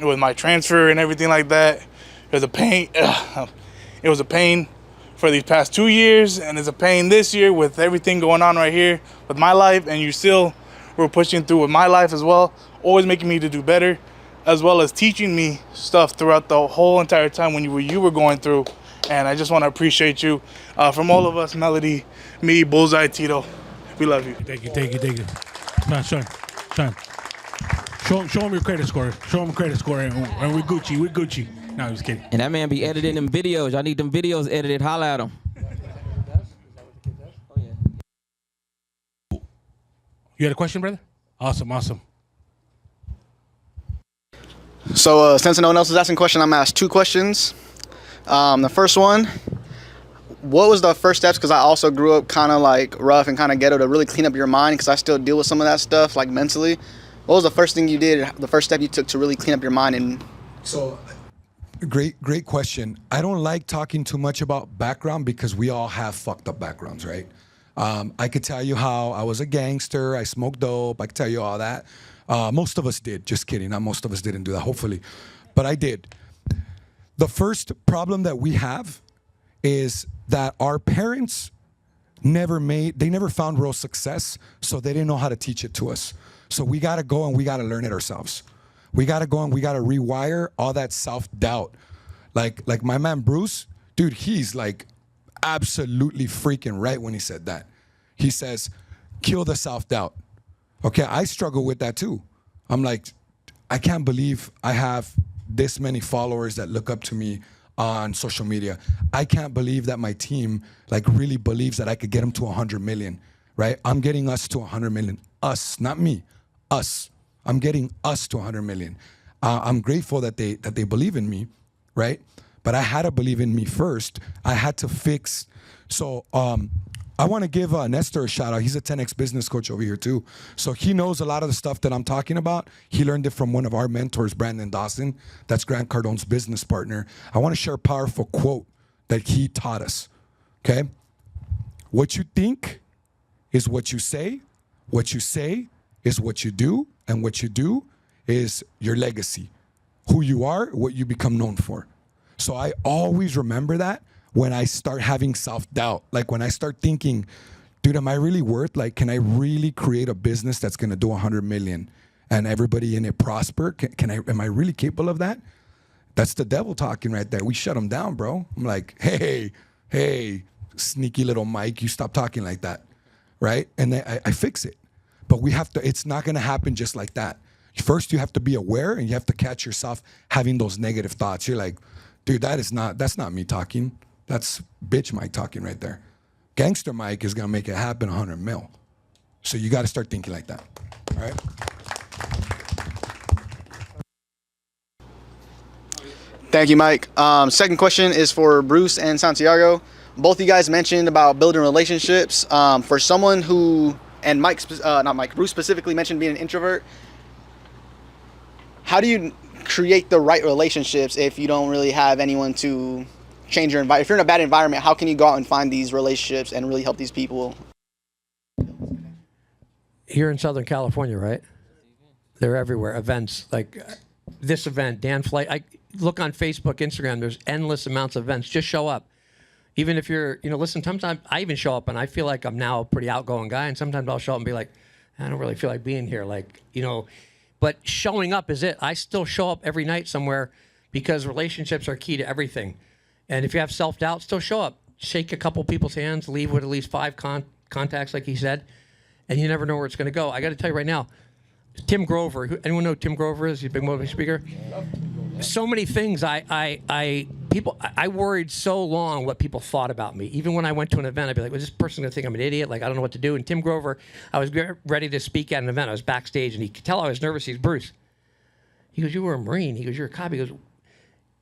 with my transfer and everything like that, it was a pain. It was a pain for these past 2 years, and it's a pain this year with everything going on right here with my life, and you still were pushing through with my life as well, always making me to do better, as well as teaching me stuff throughout the whole entire time when you were going through. And I just want to appreciate you. From all of us, Melody, me, Bullseye, Tito, we love you. Thank you. Son. Show him your credit score. And we Gucci. No, I'm just kidding. And that man be editing them videos. Y'all need them videos edited. Holla at him. You had a question, brother? Awesome. So since no one else is asking a question, I'm gonna ask 2 questions. The first one, what was the first steps? Because I also grew up kind of like rough and kind of ghetto to really clean up your mind, because I still deal with some of that stuff like mentally. What was the first thing you did, the first step you took to really clean up your mind? And So great question. I don't like talking too much about background because we all have fucked up backgrounds, right? I could tell you how I was a gangster, I smoked dope, I could tell you all that. Most of us did, just kidding. Not most of us didn't do that, hopefully. But I did. The first problem that we have is that our parents never found real success, so they didn't know how to teach it to us. So we gotta go and we gotta learn it ourselves. We gotta go and we gotta rewire all that self-doubt. Like my man Bruce, dude, he's like absolutely freaking right when he said that. He says, kill the self-doubt. Okay, I struggle with that too. I'm like, I can't believe I have this many followers that look up to me on social media. I can't believe that my team like really believes that I could get them to 100 million, right? I'm getting us to 100 million. Us, not me, us. I'm getting us to 100 million. I'm grateful that they believe in me, right? But I had to believe in me first. I had to fix. So I want to give Nestor a shout out. He's a 10X business coach over here too. So he knows a lot of the stuff that I'm talking about. He learned it from one of our mentors, Brandon Dawson. That's Grant Cardone's business partner. I want to share a powerful quote that he taught us, okay? What you think is what you say. What you say is what you do. And what you do is your legacy. Who you are, what you become known for. So I always remember that when I start having self-doubt. Like when I start thinking, dude, am I really worth, like, can I really create a business that's gonna do 100 million and everybody in it prosper? Am I really capable of that? That's the devil talking right there. We shut him down, bro. I'm like, hey, sneaky little Mike, you stop talking like that, right? And then I fix it. But we have to, it's not gonna happen just like that. First, you have to be aware and you have to catch yourself having those negative thoughts. You're like, dude, that's not me talking. That's bitch Mike talking right there. Gangster Mike is gonna make it happen 100 mil. So you gotta start thinking like that, all right? Thank you, Mike. Second question is for Bruce and Santiago. Both of you guys mentioned about building relationships. For someone who, and Bruce specifically mentioned being an introvert. How do you create the right relationships if you don't really have anyone to change your environment? If you're in a bad environment, how can you go out and find these relationships and really help these people? Here in Southern California, right? They're everywhere. Events like this event, Dan Flight. I look on Facebook, Instagram. There's endless amounts of events. Just show up. Even if you're, listen, sometimes I even show up and I feel like I'm now a pretty outgoing guy. And sometimes I'll show up and be like, I don't really feel like being here. Like, but showing up is it. I still show up every night somewhere because relationships are key to everything. And if you have self-doubt, still show up. Shake a couple people's hands, leave with at least 5 contacts, like he said, and you never know where it's going to go. I got to tell you right now, Tim Grover. Anyone know who Tim Grover is? He's a big motivational speaker. So many things. I worried so long what people thought about me. Even when I went to an event, I'd be like, "Was this person gonna think I'm an idiot? Like I don't know what to do?" And Tim Grover, I was ready to speak at an event. I was backstage, and he could tell I was nervous. He's Bruce. He goes, "You were a Marine." He goes, "You're a cop." He goes,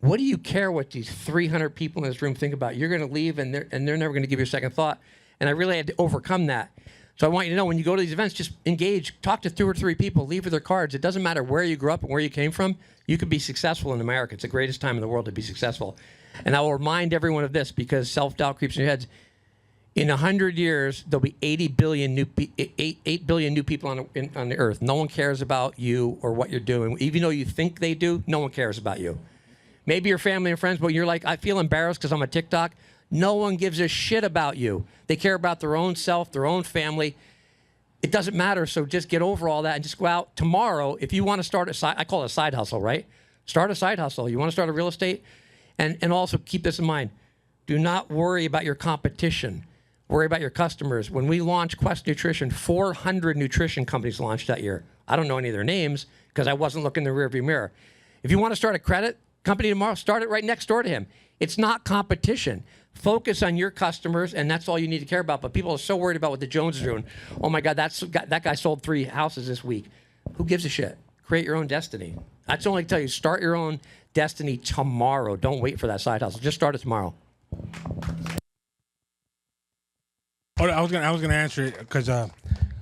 "What do you care what these 300 people in this room think about? You're gonna leave, and they're never gonna give you a second thought." And I really had to overcome that. So I want you to know, when you go to these events, just engage, talk to 2 or 3 people, leave with their cards. It doesn't matter where you grew up and where you came from. You can be successful in America. It's the greatest time in the world to be successful. And I will remind everyone of this because self-doubt creeps in your heads. In 100 years, there'll be 8 billion new people on the earth. No one cares about you or what you're doing. Even though you think they do, no one cares about you. Maybe your family and friends, but you're like, I feel embarrassed because I'm on TikTok. No one gives a shit about you. They care about their own self, their own family. It doesn't matter, so just get over all that and just go out tomorrow. If you want to start a side, I call it a side hustle, right? Start a side hustle. You want to start a real estate? And also keep this in mind. Do not worry about your competition. Worry about your customers. When we launched Quest Nutrition, 400 nutrition companies launched that year. I don't know any of their names because I wasn't looking in the rearview mirror. If you want to start a credit company tomorrow, start it right next door to him. It's not competition. Focus on your customers, and that's all you need to care about. But people are so worried about what the Joneses are doing. Oh my God, that guy sold 3 houses this week. Who gives a shit? Create your own destiny. That's all I can tell you. Start your own destiny tomorrow. Don't wait for that side hustle. Just start it tomorrow. Oh, I was gonna answer it because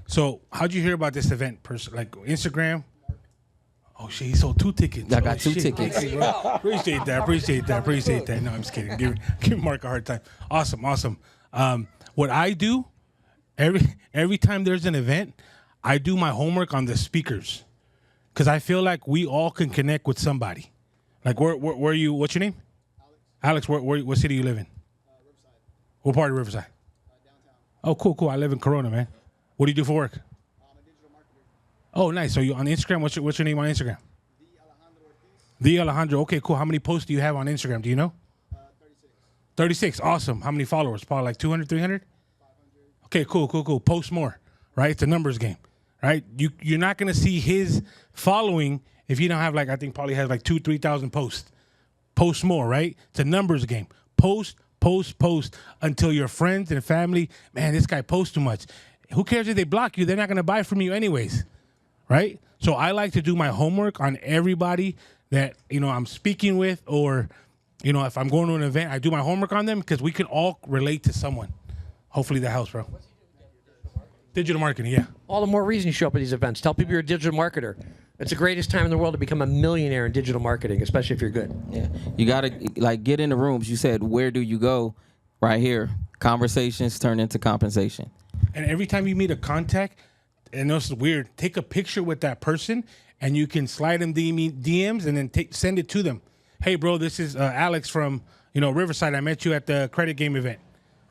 so how'd you hear about this event? Like Instagram? Oh shit, he sold 2 tickets. I got 2 shit. tickets. Thank you, bro. Appreciate that. No, I'm just kidding. Give Mark a hard time. Awesome. What I do every time there's an event, I do my homework on the speakers because I feel like we all can connect with somebody. Like where are you? What's your name? Alex. What city you live in? Riverside. What part of Riverside? Downtown. Oh, cool. I live in Corona, man. What do you do for work? I'm a digital marketer. Oh, nice. So you on Instagram? What's your name on Instagram? The Alejandro Ortiz. The Alejandro. Okay, cool. How many posts do you have on Instagram? Do you know? 36. 36. Awesome. How many followers? Probably like 200, 300? Okay, cool. Post more, right? It's a numbers game, right? You're not going to see his following if you don't have like, I think Paulie has like 2,000, 3,000 posts. Post more, right? It's a numbers game. Post until your friends and family, man, this guy posts too much. Who cares if they block you? They're not going to buy from you anyways, right? So I like to do my homework on everybody that, I'm speaking with, or, if I'm going to an event, I do my homework on them because we can all relate to someone. Hopefully that helps, bro. Digital marketing, yeah. All the more reason you show up at these events. Tell people you're a digital marketer. It's the greatest time in the world to become a millionaire in digital marketing, especially if you're good. Yeah, you gotta get in the rooms. You said, where do you go? Right here. Conversations turn into compensation. And every time you meet a contact, and this is weird, take a picture with that person, and you can slide them DMs and then send it to them. Hey, bro, this is Alex from Riverside. I met you at the credit game event,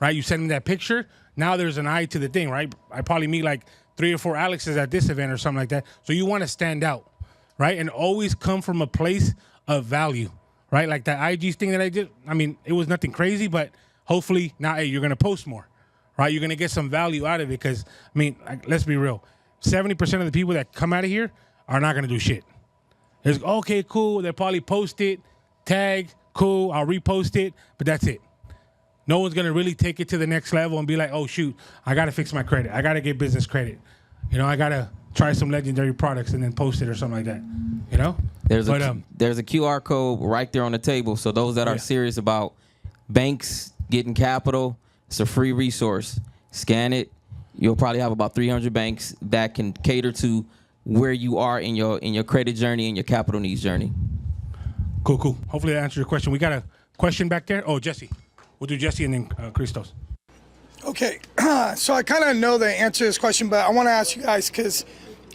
right? You send them that picture. Now there's an eye to the thing, right? I probably meet like 3 or 4 Alexes at this event or something like that. So you want to stand out, right? And always come from a place of value, right? Like that IG thing that I did. I mean, it was nothing crazy, but hopefully now, hey, you're going to post more, right? You're going to get some value out of it because, I mean, let's be real. 70% of the people that come out of here are not going to do shit. It's okay, cool. They'll probably post it, tag, cool. I'll repost it, but that's it. No one's going to really take it to the next level and be like, oh, shoot, I got to fix my credit. I got to get business credit. I got to try some legendary products and then post it or something like that, There's a QR code right there on the table. So those that are serious about banks getting capital, it's a free resource. Scan it. You'll probably have about 300 banks that can cater to where you are in your credit journey and your capital needs journey. Cool. Hopefully that answers your question. We got a question back there. Oh, Jesse. We'll do Jesse and then Christos. Okay, so I kind of know the answer to this question, but I want to ask you guys because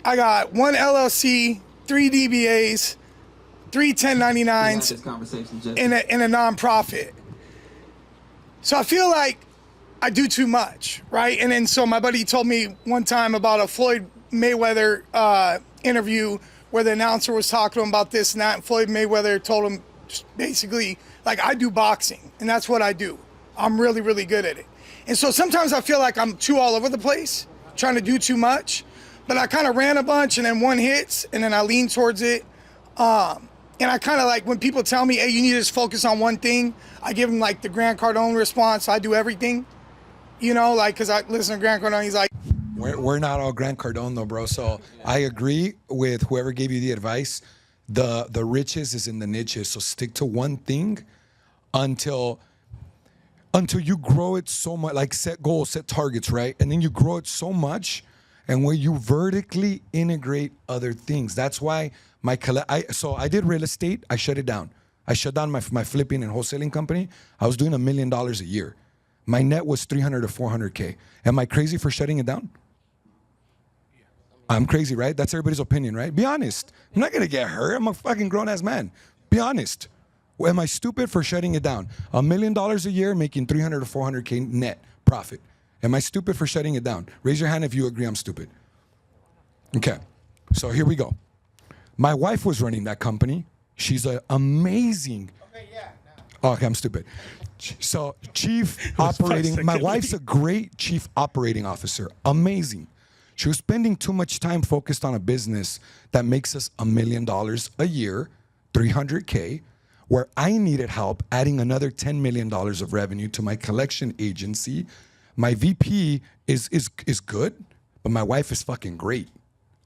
I got 1 LLC, 3 DBAs, 3 1099s, in a nonprofit. So I feel like I do too much, right? And then so my buddy told me one time about a Floyd Mayweather interview where the announcer was talking to him about this and that, and Floyd Mayweather told him basically, like, I do boxing, and that's what I do. I'm really, really good at it. And so sometimes I feel like I'm too all over the place, trying to do too much, but I kind of ran a bunch, and then one hits, and then I lean towards it. And I kind of like, when people tell me, hey, you need to just focus on one thing, I give them like the Grant Cardone response, I do everything. Because I listen to Grant Cardone, he's like, We're not all Grant Cardone though, bro. So I agree with whoever gave you the advice. The riches is in the niches. So stick to one thing until you grow it so much. Like set goals, set targets, right? And then you grow it so much, and where you vertically integrate other things. That's why I did real estate. I shut it down. I shut down my flipping and wholesaling company. I was doing $1 million a year. My net was 300 to 400K. Am I crazy for shutting it down? I'm crazy, right? That's everybody's opinion, right? Be honest. I'm not gonna get hurt. I'm a fucking grown-ass man. Be honest. Well, am I stupid for shutting it down? $1 million a year, making 300 to 400K net profit. Am I stupid for shutting it down? Raise your hand if you agree I'm stupid. Okay, so here we go. My wife was running that company. She's an amazing. Oh, okay, I'm stupid. So chief operating, my wife's a great chief operating officer. Amazing. She was spending too much time focused on a business that makes us $1 million a year, 300K, where I needed help adding another $10 million of revenue to my collection agency. My VP is good, but my wife is fucking great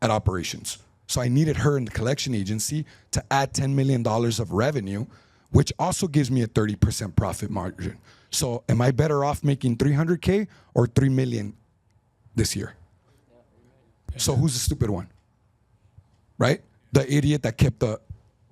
at operations. So I needed her in the collection agency to add $10 million of revenue, which also gives me a 30% profit margin. So am I better off making 300K or 3 million this year? So who's the stupid one? Right? The idiot that kept the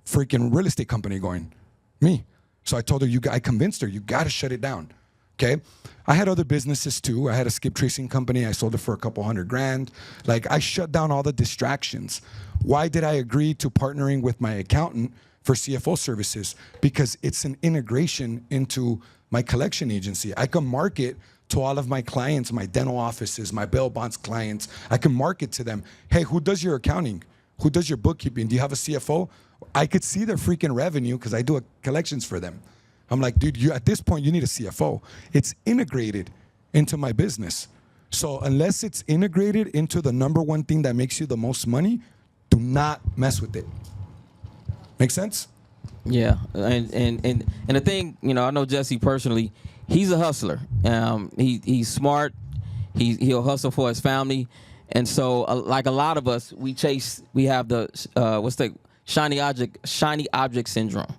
freaking real estate company going. Me. So I told her, I convinced her, you got to shut it down. Okay? I had other businesses too. I had a skip tracing company. I sold it for a couple $100,000. Like, I shut down all the distractions. Why did I agree to partnering with my accountant for CFO services? Because it's an integration into my collection agency. I can market to all of my clients, my dental offices, my bail bonds clients. I can market to them. Hey, who does your accounting? Who does your bookkeeping? Do you have a CFO? I could see their freaking revenue because I do collections for them. I'm like, dude, you at this point you need a CFO. It's integrated into my business. So unless it's integrated into the number one thing that makes you the most money, do not mess with it. Make sense? Yeah, and the thing, you know, I know Jesse personally. He's a hustler. He's smart. He'll hustle for his family, and so like a lot of us, we have the shiny object syndrome.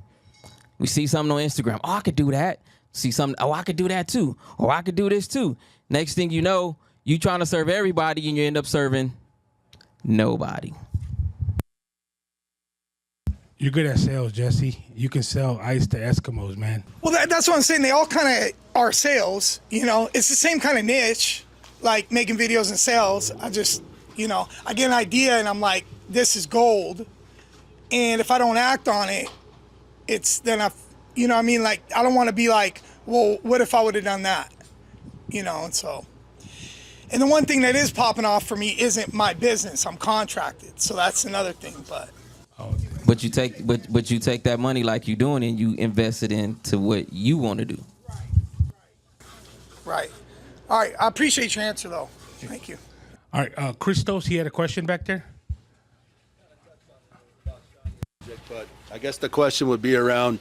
We see something on Instagram. Oh, I could do that. See something. Oh, I could do that too. Or I could do this too. Next thing you know, you trying to serve everybody, and you end up serving nobody. You're good at sales, Jesse. You can sell ice to Eskimos, man. Well, that's what I'm saying. They all kind of are sales. You know, it's the same kind of niche, like making videos and sales. I just, you know, I get an idea and I'm like, this is gold. And if I don't act on it, you know what I mean? Like, I don't want to be like, well, what if I would have done that? You know, and so. And the one thing that is popping off for me isn't my business. I'm contracted. So that's another thing, But you take that money like you're doing and you invest it into what you want to do. Right. All right. I appreciate your answer, though. Thank you. All right, Christos, he had a question back there. But I guess the question would be around,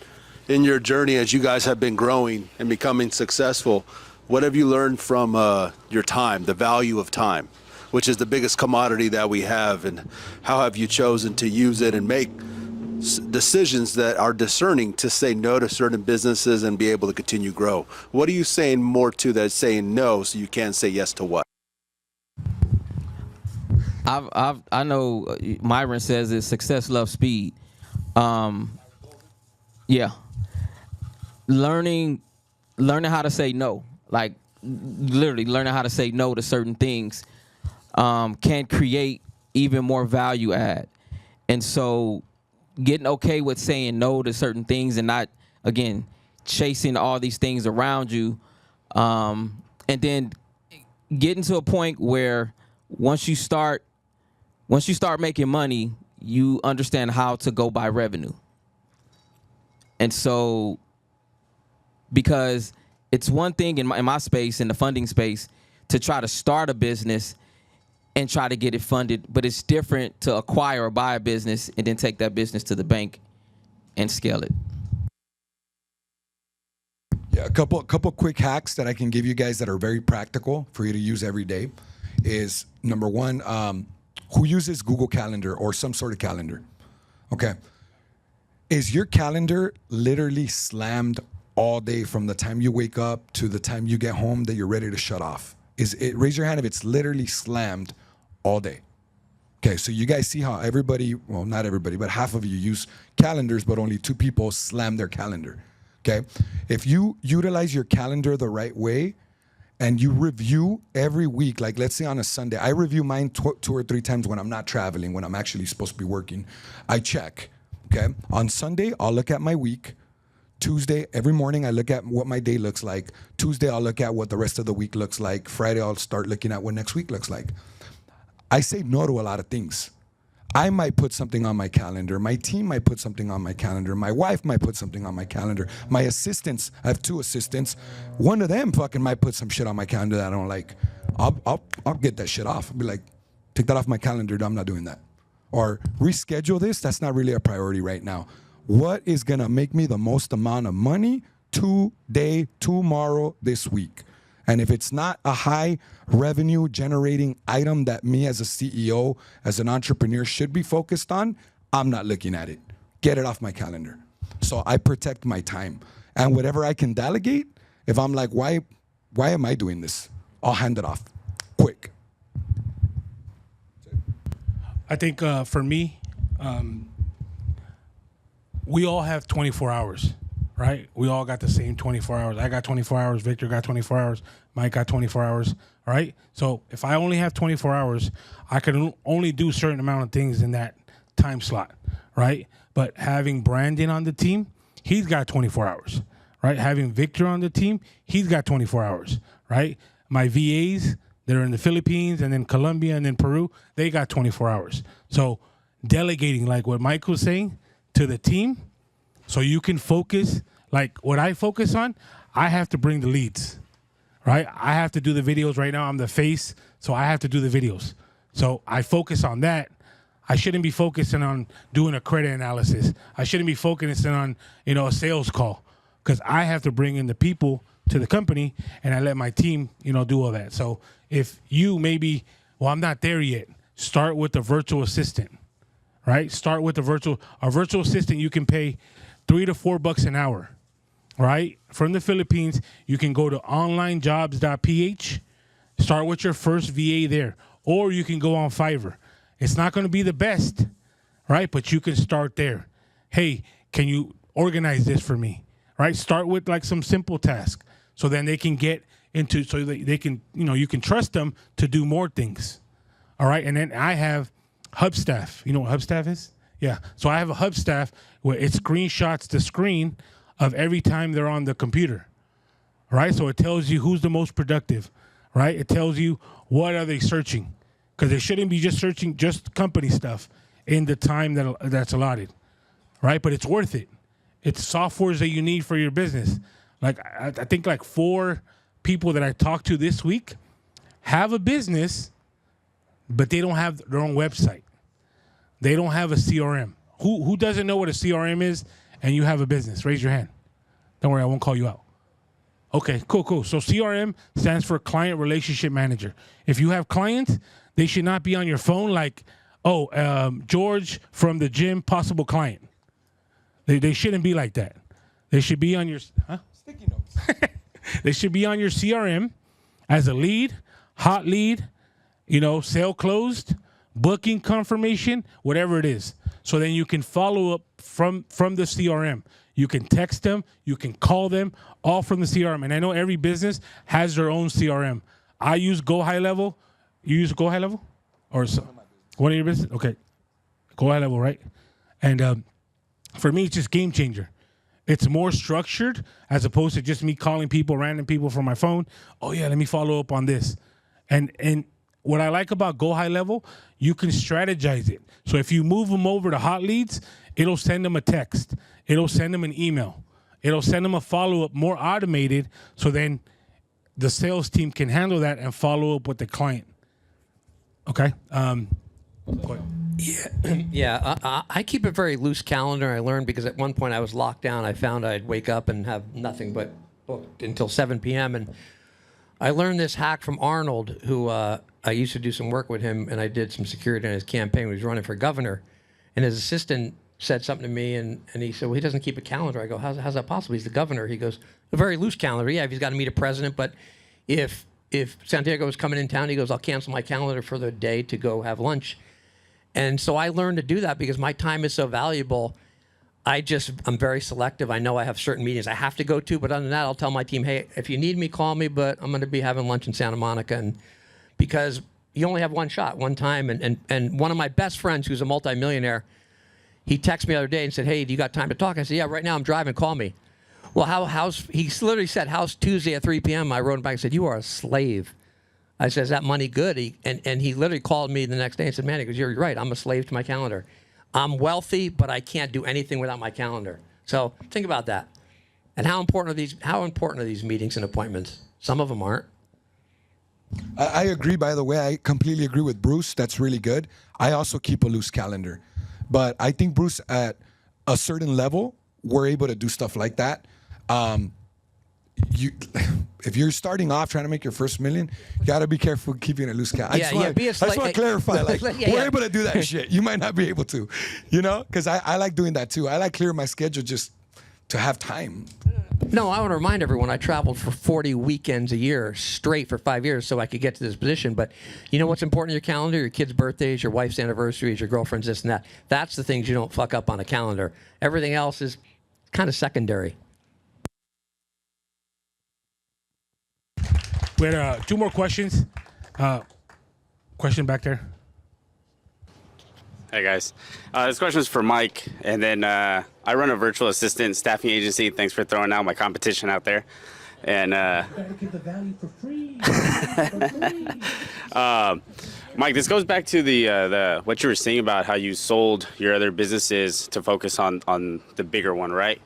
in your journey as you guys have been growing and becoming successful, what have you learned from your time, the value of time, which is the biggest commodity that we have, and how have you chosen to use it and make decisions that are discerning to say no to certain businesses and be able to continue grow? What are you saying more to that saying no so you can say yes to what? I know Myron says that success loves speed. Yeah. Learning how to say no, like literally learning how to say no to certain things can create even more value add. And so getting okay with saying no to certain things and not, again, chasing all these things around you, and then getting to a point where once you start making money, you understand how to go by revenue. And so, because it's one thing in my space, in the funding space, to try to start a business and try to get it funded, but it's different to acquire or buy a business and then take that business to the bank and scale it. Yeah, a couple quick hacks that I can give you guys that are very practical for you to use every day is, number one, who uses Google Calendar or some sort of calendar? Okay. Is your calendar literally slammed all day from the time you wake up to the time you get home that you're ready to shut off? Raise your hand if it's literally slammed all day. Okay, so you guys see how everybody, well, not everybody, but half of you use calendars, but only 2 people slam their calendar. Okay, if you utilize your calendar the right way and you review every week, like let's say on a Sunday, I review mine 2 or 3 times when I'm not traveling, when I'm actually supposed to be working. I check. Okay, on Sunday, I'll look at my week. Tuesday, every morning I look at what my day looks like. Tuesday, I'll look at what the rest of the week looks like. Friday, I'll start looking at what next week looks like. I say no to a lot of things. I might put something on my calendar. My team might put something on my calendar. My wife might put something on my calendar. My assistants, I have 2 assistants. One of them fucking might put some shit on my calendar that I don't like. I'll get that shit off. I'll be like, take that off my calendar. I'm not doing that. Or reschedule this. That's not really a priority right now. What is going to make me the most amount of money today, tomorrow, this week? And if it's not a high revenue generating item that me as a CEO, as an entrepreneur should be focused on, I'm not looking at it. Get it off my calendar. So I protect my time. And whatever I can delegate, if I'm like, why am I doing this? I'll hand it off quick. I think for me, we all have 24 hours, right? We all got the same 24 hours. I got 24 hours. Victor got 24 hours. Mike got 24 hours, all right? So if I only have 24 hours, I can only do a certain amount of things in that time slot, right? But having Brandon on the team, he's got 24 hours, right? Having Victor on the team, he's got 24 hours, right? My VAs, they're in the Philippines and then Colombia and then Peru, they got 24 hours. So delegating, like what Mike was saying, to the team so you can focus like what I focus on, I have to bring the leads, right? I have to do the videos right now. I'm the face, so I have to do the videos. So I focus on that. I shouldn't be focusing on doing a credit analysis. I shouldn't be focusing on, a sales call, because I have to bring in the people to the company, and I let my team, do all that. So if you maybe, well, I'm not there yet, start with the virtual assistant, right? Start with a virtual assistant. You can pay $3 to $4 an hour, right? From the Philippines, you can go to onlinejobs.ph, start with your first VA there, or you can go on Fiverr. It's not going to be the best, right? But you can start there. Hey, can you organize this for me, right? Start with like some simple task, so then they can get into, so they can, you can trust them to do more things, all right? And then I have Hubstaff. You know what Hubstaff is? Yeah. So I have a Hubstaff where it screenshots the screen of every time they're on the computer, right? So it tells you who's the most productive, right? It tells you what are they searching, because they shouldn't be just searching just company stuff in the time that's allotted, right? But it's worth it. It's softwares that you need for your business. Like I think like 4 people that I talked to this week have a business, but they don't have their own website. They don't have a CRM. Who doesn't know what a CRM is and you have a business? Raise your hand. Don't worry, I won't call you out. Okay, cool. So CRM stands for Client Relationship Manager. If you have clients, they should not be on your phone like, George from the gym, possible client. They shouldn't be like that. They should be on your Sticky notes. They should be on your CRM as a lead, hot lead, sale closed, booking confirmation, whatever it is. So then you can follow up from the CRM. You can text them, you can call them, all from the CRM. And I know every business has their own CRM. I use Go High Level. You use Go High Level? Or so? One of your business? Okay. Go High Level, right? And for me, it's just game changer. It's more structured as opposed to just me calling people, random people from my phone. Oh, yeah, let me follow up on this. And what I like about Go High Level, you can strategize it. So if you move them over to hot leads, it'll send them a text. It'll send them an email. It'll send them a follow-up more automated, so then the sales team can handle that and follow up with the client. Okay? Yeah, I keep a very loose calendar. I learned because at one point I was locked down. I found I'd wake up and have nothing but booked until 7 p.m. And I learned this hack from Arnold, who I used to do some work with him, and I did some security on his campaign when he was running for governor. And his assistant said something to me, and he said, well, he doesn't keep a calendar. I go, how's that possible? He's the governor. He goes, a very loose calendar. Yeah, if he's got to meet a president, but if Santiago was coming in town, he goes, I'll cancel my calendar for the day to go have lunch. And so I learned to do that because my time is so valuable. I'm very selective. I know I have certain meetings I have to go to, but other than that, I'll tell my team, hey, if you need me, call me, but I'm going to be having lunch in Santa Monica. And because you only have one shot, one time. And one of my best friends, who's a multimillionaire, he texted me the other day and said, hey, do you got time to talk? I said, yeah, right now I'm driving, call me. Well, he literally said, how's Tuesday at 3 p.m.? I wrote him back and said, you are a slave. I said, is that money good? And he literally called me the next day and said, man, he goes, you're right, I'm a slave to my calendar. I'm wealthy, but I can't do anything without my calendar. So think about that. And how important are these meetings and appointments? Some of them aren't. I agree, by the way. I completely agree with Bruce. That's really good. I also keep a loose calendar. But I think, Bruce, at a certain level, we're able to do stuff like that. If you're starting off trying to make your first $1 million, you got to be careful keeping a loose calendar. I just want to clarify, we're able to do that shit. You might not be able to, because I like doing that too. I like clearing my schedule just to have time. No, I want to remind everyone I traveled for 40 weekends a year straight for 5 years so I could get to this position. But you know what's important in your calendar? Your kids' birthdays, your wife's anniversaries, your girlfriend's this and that. That's the things you don't fuck up on a calendar. Everything else is kind of secondary. We had 2 more questions. Question back there. Hey guys, this question is for Mike, and then I run a virtual assistant staffing agency. Thanks for throwing out my competition out there. And gotta give the value for free. Mike, this goes back to the what you were saying about how you sold your other businesses to focus on the bigger one, right?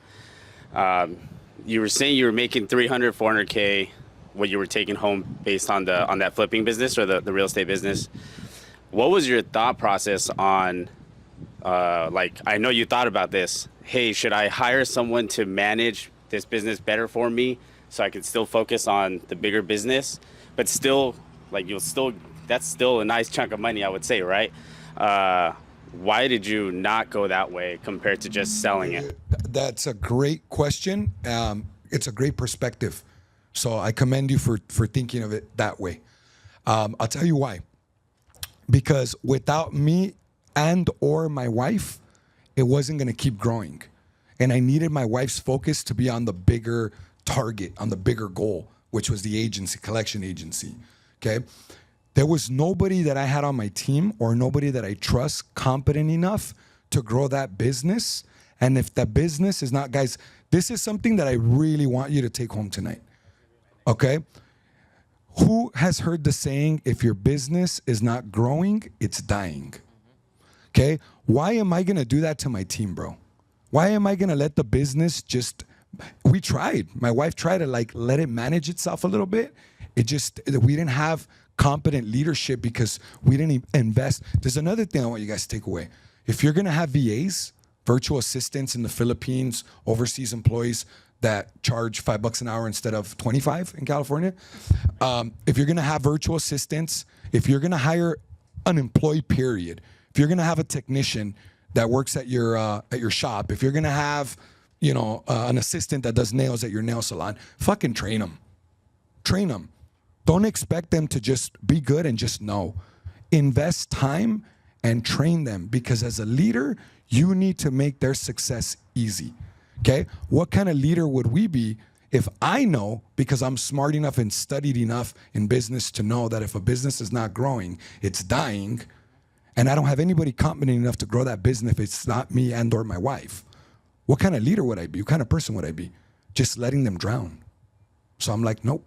you were saying you were making 300, 400K, what you were taking home based on that flipping business or the real estate business. What was your thought process on, like, I know you thought about this. Hey, should I hire someone to manage this business better for me so I can still focus on the bigger business, but still, like, that's still a nice chunk of money, I would say, right? Why did you not go that way compared to just selling it? That's a great question. It's a great perspective. So I commend you for thinking of it that way. I'll tell you why. Because without me and or my wife, it wasn't going to keep growing. And I needed my wife's focus to be on the bigger target, on the bigger goal, which was the agency, collection agency. Okay? There was nobody that I had on my team or nobody that I trust competent enough to grow that business. And if that business is not, guys, this is something that I really want you to take home tonight. Okay? Who has heard the saying, if your business is not growing, it's dying? Okay? Why am I going to do that to my team, bro? Why am I going to let the business just, we tried. My wife tried to like let it manage itself a little bit. It just, we didn't have competent leadership because we didn't invest. There's another thing I want you guys to take away. If you're going to have VAs, virtual assistants in the Philippines, overseas employees that charge $5 an hour instead of 25 in California, if you're going to have virtual assistants, if you're going to hire an employee, period, if you're going to have a technician that works at your shop, if you're going to have, you know, an assistant that does nails at your nail salon, fucking train them. Train them. Don't expect them to just be good and just know. Invest time and train them, because as a leader, you need to make their success easy. Okay? What kind of leader would we be if I know, because I'm smart enough and studied enough in business to know that if a business is not growing, it's dying, and I don't have anybody competent enough to grow that business if it's not me and or my wife? What kind of leader would I be? What kind of person would I be? Just letting them drown. So I'm like, nope.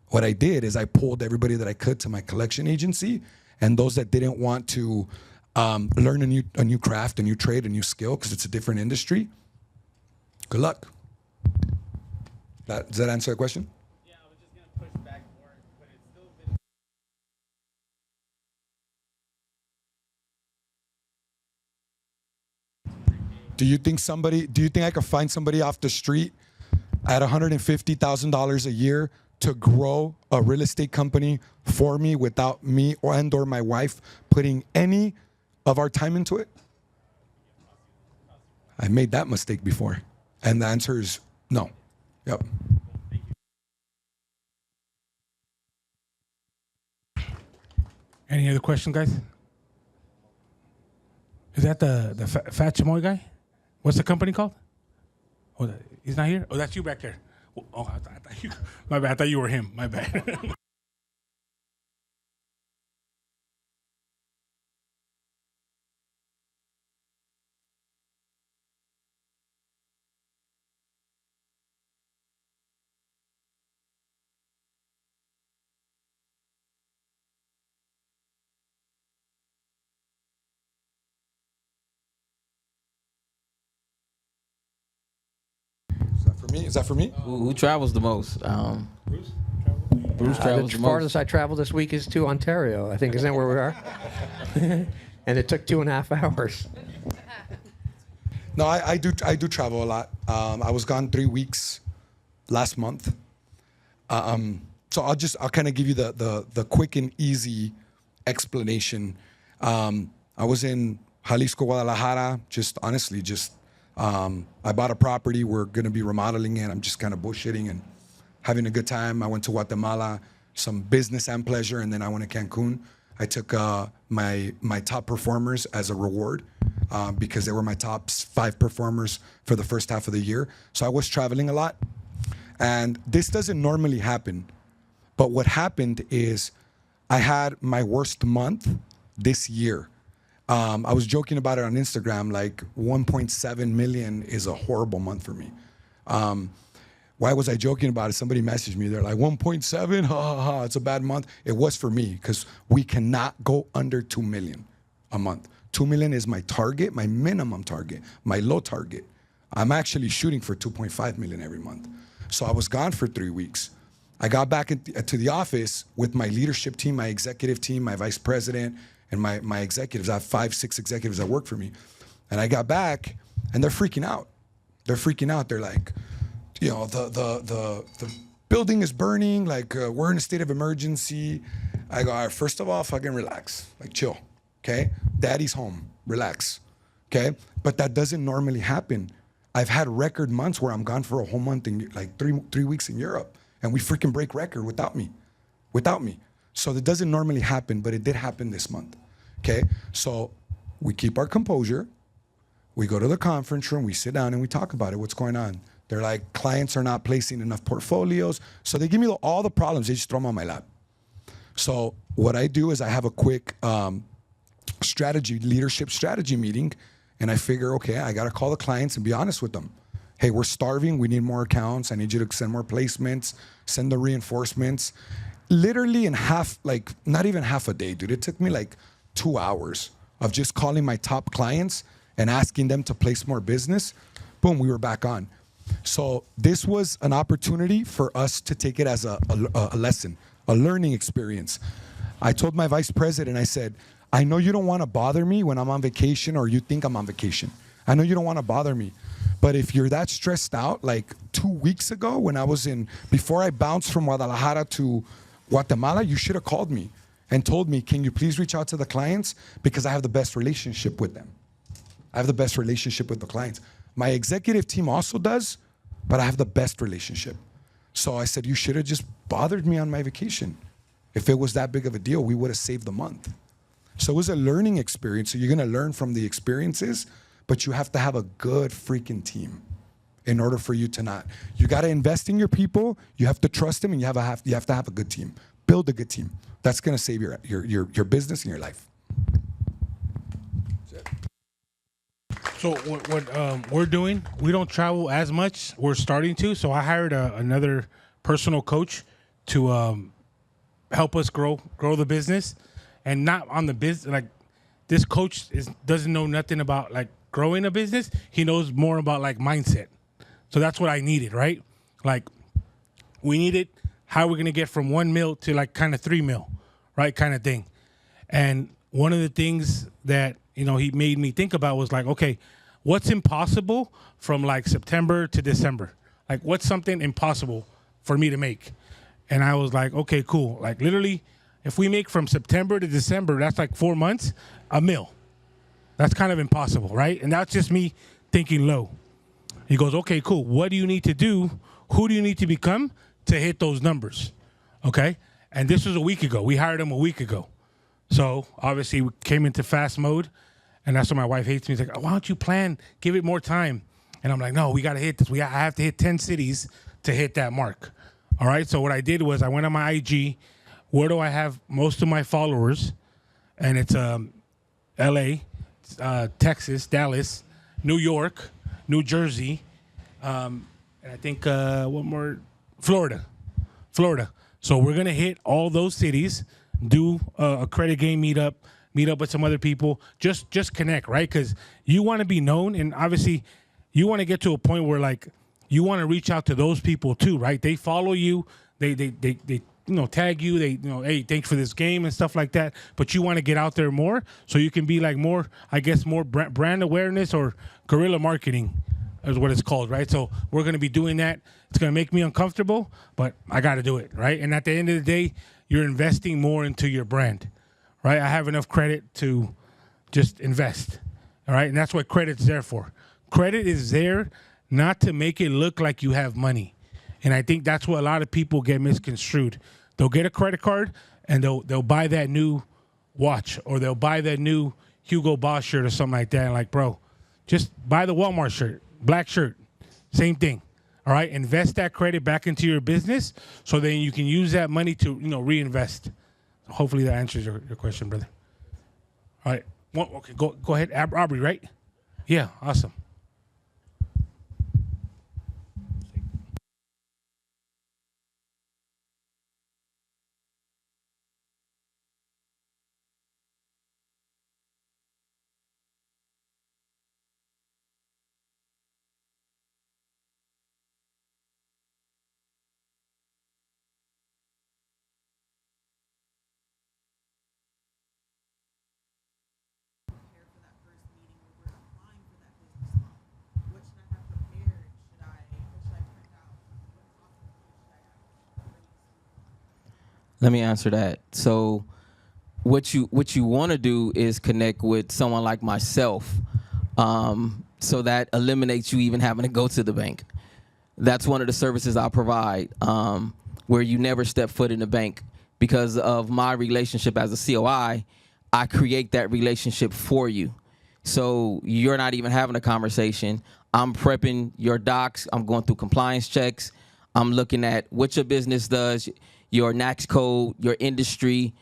What I did is I pulled everybody that I could to my collection agency, and those that didn't want to learn a new craft, a new trade, a new skill, because it's a different industry, good luck. Does that answer the question? Yeah, I was just going to push back more, but it's still been... Do you think I could find somebody off the street at $150,000 a year to grow a real estate company for me without me or my wife putting any of our time into it? I made that mistake before. And the answer is no. Yep. Any other questions, guys? Is that the Fat Chamoy guy? What's the company called? Oh, he's not here? Oh, that's you back there. Oh, I thought you, my bad. I thought you were him. My bad. Is that for me? Who travels the most? Bruce travels The the farthest most. I traveled this week is to Ontario, I think. Isn't that where we are? And it took 2.5 hours. No, I do travel a lot. I was gone 3 weeks last month. So I'll kind of give you the quick and easy explanation. I was in Jalisco, Guadalajara, I bought a property. We're going to be remodeling it. I'm just kind of bullshitting and having a good time. I went to Guatemala, some business and pleasure, and then I went to Cancun. I took my top performers as a reward because they were my top 5 performers for the first half of the year. So I was traveling a lot. And this doesn't normally happen. But what happened is I had my worst month this year. I was joking about it on Instagram, like 1.7 million is a horrible month for me. Why was I joking about it? Somebody messaged me. They're like, 1.7? Ha, ha, ha, it's a bad month. It was for me, because we cannot go under 2 million a month. 2 million is my target, my minimum target, my low target. I'm actually shooting for 2.5 million every month. So I was gone for 3 weeks. I got back to the office with my leadership team, my executive team, my vice president, and my executives. I have 5, 6 executives that work for me. And I got back, and they're freaking out. They're freaking out. They're like, you know, the building is burning. Like, we're in a state of emergency. I go, all right, first of all, fucking relax. Like, chill, okay? Daddy's home. Relax, okay? But that doesn't normally happen. I've had record months where I'm gone for a whole month and like three weeks in Europe, and we freaking break record without me. So that doesn't normally happen, but it did happen this month, okay? So we keep our composure. We go to the conference room, we sit down and we talk about it, what's going on. They're like, clients are not placing enough portfolios. So they give me all the problems, they just throw them on my lap. So what I do is I have a quick leadership strategy meeting, and I figure, okay, I gotta call the clients and be honest with them. Hey, we're starving, we need more accounts, I need you to send more placements, send the reinforcements. Literally in not even half a day, dude. It took me like 2 hours of just calling my top clients and asking them to place more business. Boom, we were back on. So this was an opportunity for us to take it as a lesson, a learning experience. I told my vice president, I said, I know you don't want to bother me when I'm on vacation or you think I'm on vacation. I know you don't want to bother me. But if you're that stressed out, like 2 weeks ago when before I bounced from Guadalajara to Guatemala, you should have called me and told me, can you please reach out to the clients? Because I have the best relationship with them. I have the best relationship with the clients. My executive team also does, but I have the best relationship. So I said, you should have just bothered me on my vacation. If it was that big of a deal, we would have saved the month. So it was a learning experience. So you're going to learn from the experiences, but you have to have a good freaking team in order for you to not. You got to invest in your people. You have to trust them, and you have to have a good team. Build a good team. That's going to save your business and your life. So what we're doing, we don't travel as much. We're starting to. So I hired another personal coach to help us grow the business, and not on the business. Like, this coach doesn't know nothing about like growing a business. He knows more about like mindset. So that's what I needed, right? Like, we needed how we're gonna get from 1 mil to like kind of 3 mil, right? Kind of thing. And one of the things that he made me think about was like, okay, what's impossible from like September to December? Like, what's something impossible for me to make? And I was like, okay, cool. Like, literally, if we make from September to December, that's like 4 months, $1 million. That's kind of impossible, right? And that's just me thinking low. He goes, okay, cool. What do you need to do? Who do you need to become to hit those numbers? Okay? And this was a week ago. We hired him a week ago. So obviously we came into fast mode, and that's what my wife hates me. She's like, why don't you plan, give it more time? And I'm like, no, we got to hit this. I have to hit 10 cities to hit that mark. All right. So what I did was I went on my IG. Where do I have most of my followers? And it's LA, Texas, Dallas, New York, New Jersey, and I think one more, Florida. So we're going to hit all those cities, do a credit game meet up with some other people, just connect, right? Because you want to be known, and obviously you want to get to a point where like you want to reach out to those people too, right? They follow you, they tag you, hey, thanks for this game and stuff like that. But you want to get out there more, so you can be like more, I guess, more brand awareness, or guerrilla marketing is what it's called, right? So we're going to be doing that. It's going to make me uncomfortable, but I got to do it, right? And at the end of the day, you're investing more into your brand, right? I have enough credit to just invest, all right? And that's what credit's there for. Credit is there not to make it look like you have money. And I think that's what a lot of people get misconstrued. They'll get a credit card and they'll buy that new watch, or they'll buy that new Hugo Boss shirt or something like that. And like, bro, just buy the Walmart shirt, black shirt, same thing. All right, invest that credit back into your business, so then you can use that money to reinvest. Hopefully that answers your question, brother. All right, okay, go ahead, Aubrey, right? Yeah, awesome. Let me answer that. So what you want to do is connect with someone like myself, so that eliminates you even having to go to the bank. That's one of the services I provide, where you never step foot in the bank. Because of my relationship as a COI, I create that relationship for you. So you're not even having a conversation. I'm prepping your docs. I'm going through compliance checks. I'm looking at what your business does, your NAICS code, your industry,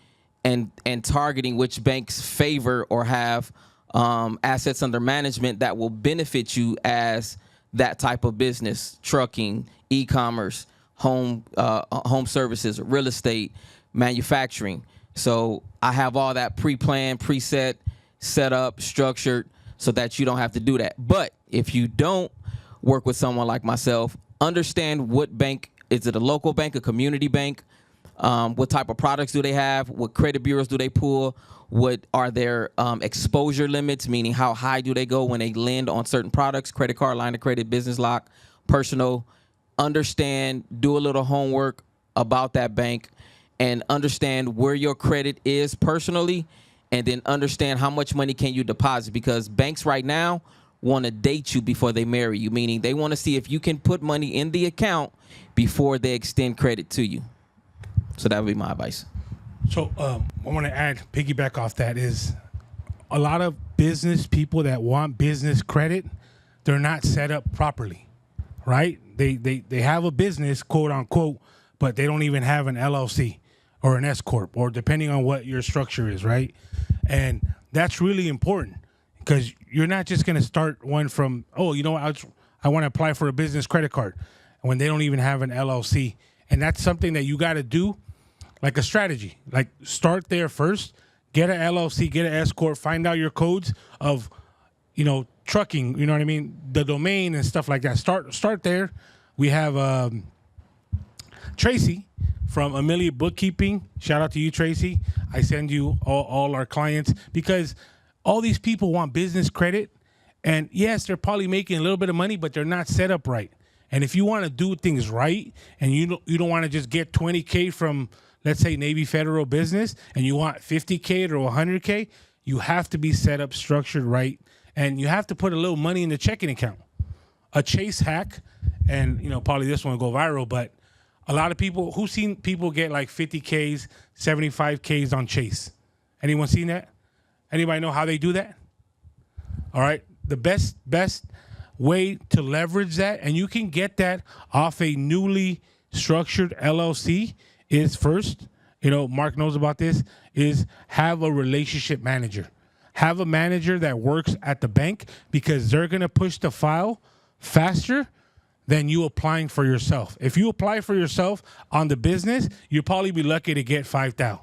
and targeting which banks favor or have assets under management that will benefit you as that type of business: trucking, e-commerce, home services, real estate, manufacturing. So I have all that pre-planned, preset, set up, structured, so that you don't have to do that. But if you don't work with someone like myself, understand what bank, is it a local bank, a community bank? What type of products do they have? What credit bureaus do they pull? What are their exposure limits, meaning how high do they go when they lend on certain products, credit card, line of credit, business lock, personal? Understand, do a little homework about that bank, and understand where your credit is personally, and then understand how much money can you deposit, because banks right now want to date you before they marry you, meaning they want to see if you can put money in the account before they extend credit to you. So that would be my advice. So I want to add, piggyback off that, is a lot of business people that want business credit, they're not set up properly, right? They have a business, quote unquote, but they don't even have an LLC or an S corp, or depending on what your structure is, right? And that's really important, because you're not just going to start one from, oh, you know what, I want to apply for a business credit card, when they don't even have an LLC. And that's something that you got to do, like a strategy. Like, start there first, get an LLC, get an S corp, find out your codes of, trucking, you know what I mean, the domain and stuff like that. Start there. We have Tracy from Amelia Bookkeeping. Shout out to you, Tracy. I send you all our clients, because all these people want business credit, and yes, they're probably making a little bit of money, but they're not set up right. And if you want to do things right, and you don't want to just get $20K from, let's say, Navy Federal Business, and you want $50K or $100K, you have to be set up, structured right, and you have to put a little money in the checking account. A Chase hack, and probably this one will go viral, but a lot of people, who've seen people get like 50Ks, 75Ks on Chase? Anyone seen that? Anybody know how they do that? All right. The best way to leverage that, and you can get that off a newly structured LLC, is first, Mark knows about this, is have a relationship manager. Have a manager that works at the bank, because they're going to push the file faster than you applying for yourself. If you apply for yourself on the business, you'll probably be lucky to get 5,000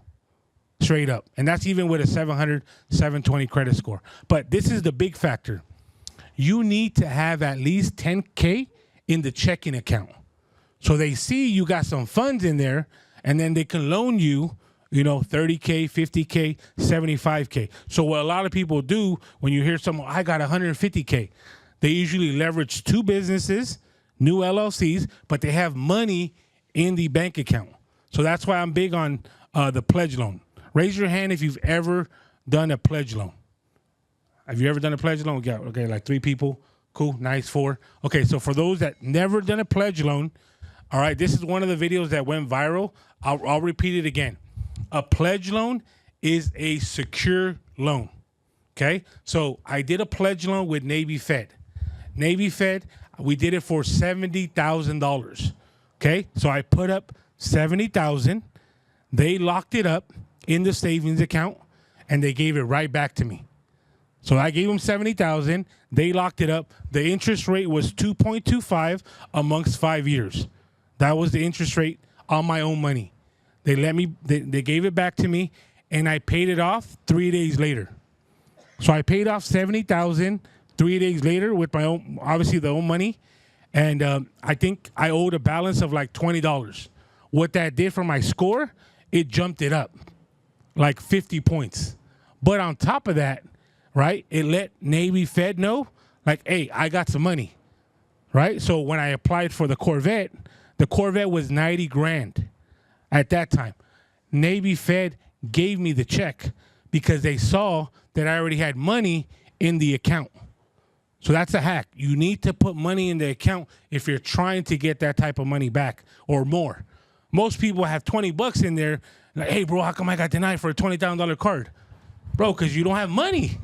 straight up. And that's even with a 700, 720 credit score. But this is the big factor. You need to have at least 10K in the checking account, so they see you got some funds in there, and then they can loan you, 30K, 50K, 75K. So what a lot of people do, when you hear someone, I got 150K, they usually leverage two businesses, new LLCs, but they have money in the bank account. So that's why I'm big on the pledge loan. Raise your hand if you've ever done a pledge loan. Have you ever done a pledge loan? We got, like 3 people. Cool, nice, 4. Okay, so for those that never done a pledge loan, all right, this is one of the videos that went viral. I'll repeat it again. A pledge loan is a secure loan, okay? So I did a pledge loan with Navy Fed. Navy Fed, we did it for $70,000, okay? So I put up $70,000. They locked it up in the savings account, and they gave it right back to me. So I gave them $70,000. They locked it up. The interest rate was 2.25 amongst 5 years. That was the interest rate on my own money. They gave it back to me, and I paid it off 3 days later. So I paid off $70,000 3 days later with my own, obviously the own money, and I think I owed a balance of like $20. What that did for my score, it jumped it up like 50 points. But on top of that, right, it let Navy Fed know, like, hey, I got some money, right? So when I applied for the Corvette was $90,000 at that time. Navy Fed gave me the check because they saw that I already had money in the account. So that's a hack. You need to put money in the account if you're trying to get that type of money back or more. Most people have $20 in there. Like, hey, bro, how come I got denied for a $20,000 card? Bro, because you don't have money.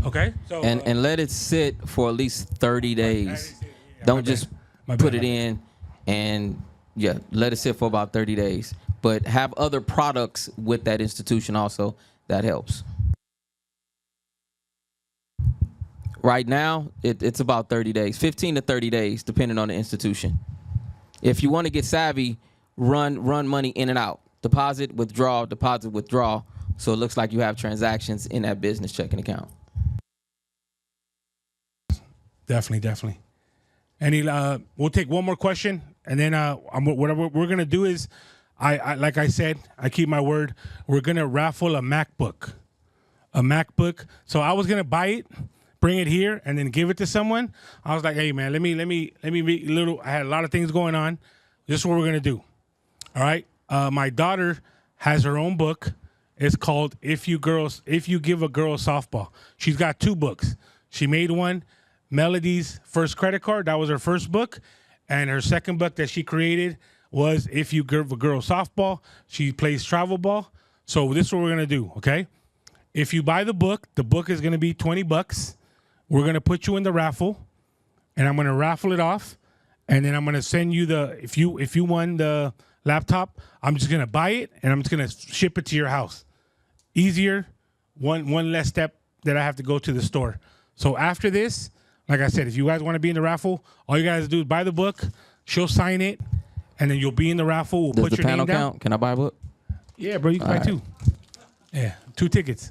Okay? So, And let it sit for at least 30 days. Don't just put it in and, let it sit for about 30 days. But have other products with that institution also. That helps. Right now, it's about 30 days, 15 to 30 days, depending on the institution. If you want to get savvy, run money in and out. Deposit, withdraw, deposit, withdraw. So it looks like you have transactions in that business checking account. Definitely. Any, we'll take one more question, and then what we're gonna do is, I like I said, I keep my word. We're gonna raffle a MacBook. So I was gonna buy it, bring it here, and then give it to someone. I was like, hey man, let me be a little. I had a lot of things going on. This is what we're gonna do. All right. My daughter has her own book. It's called If You Give a Girl Softball. She's got 2 books. She made one, Melody's First Credit Card. That was her first book. And her second book that she created was If You Give a Girl Softball. She plays travel ball. So this is what we're going to do, okay? If you buy the book is going to be $20. We're going to put you in the raffle, and I'm going to raffle it off. And then I'm going to send you if you won the laptop, I'm just going to buy it, and I'm just going to ship it to your house. Easier, one less step that I have to go to the store. So after this, like I said, if you guys want to be in the raffle, all you guys do is buy the book, she'll sign it, and then you'll be in the raffle. We'll Does put the your panel name down. count? Can I buy a book? Yeah, bro, you can buy 2. Yeah, 2 tickets.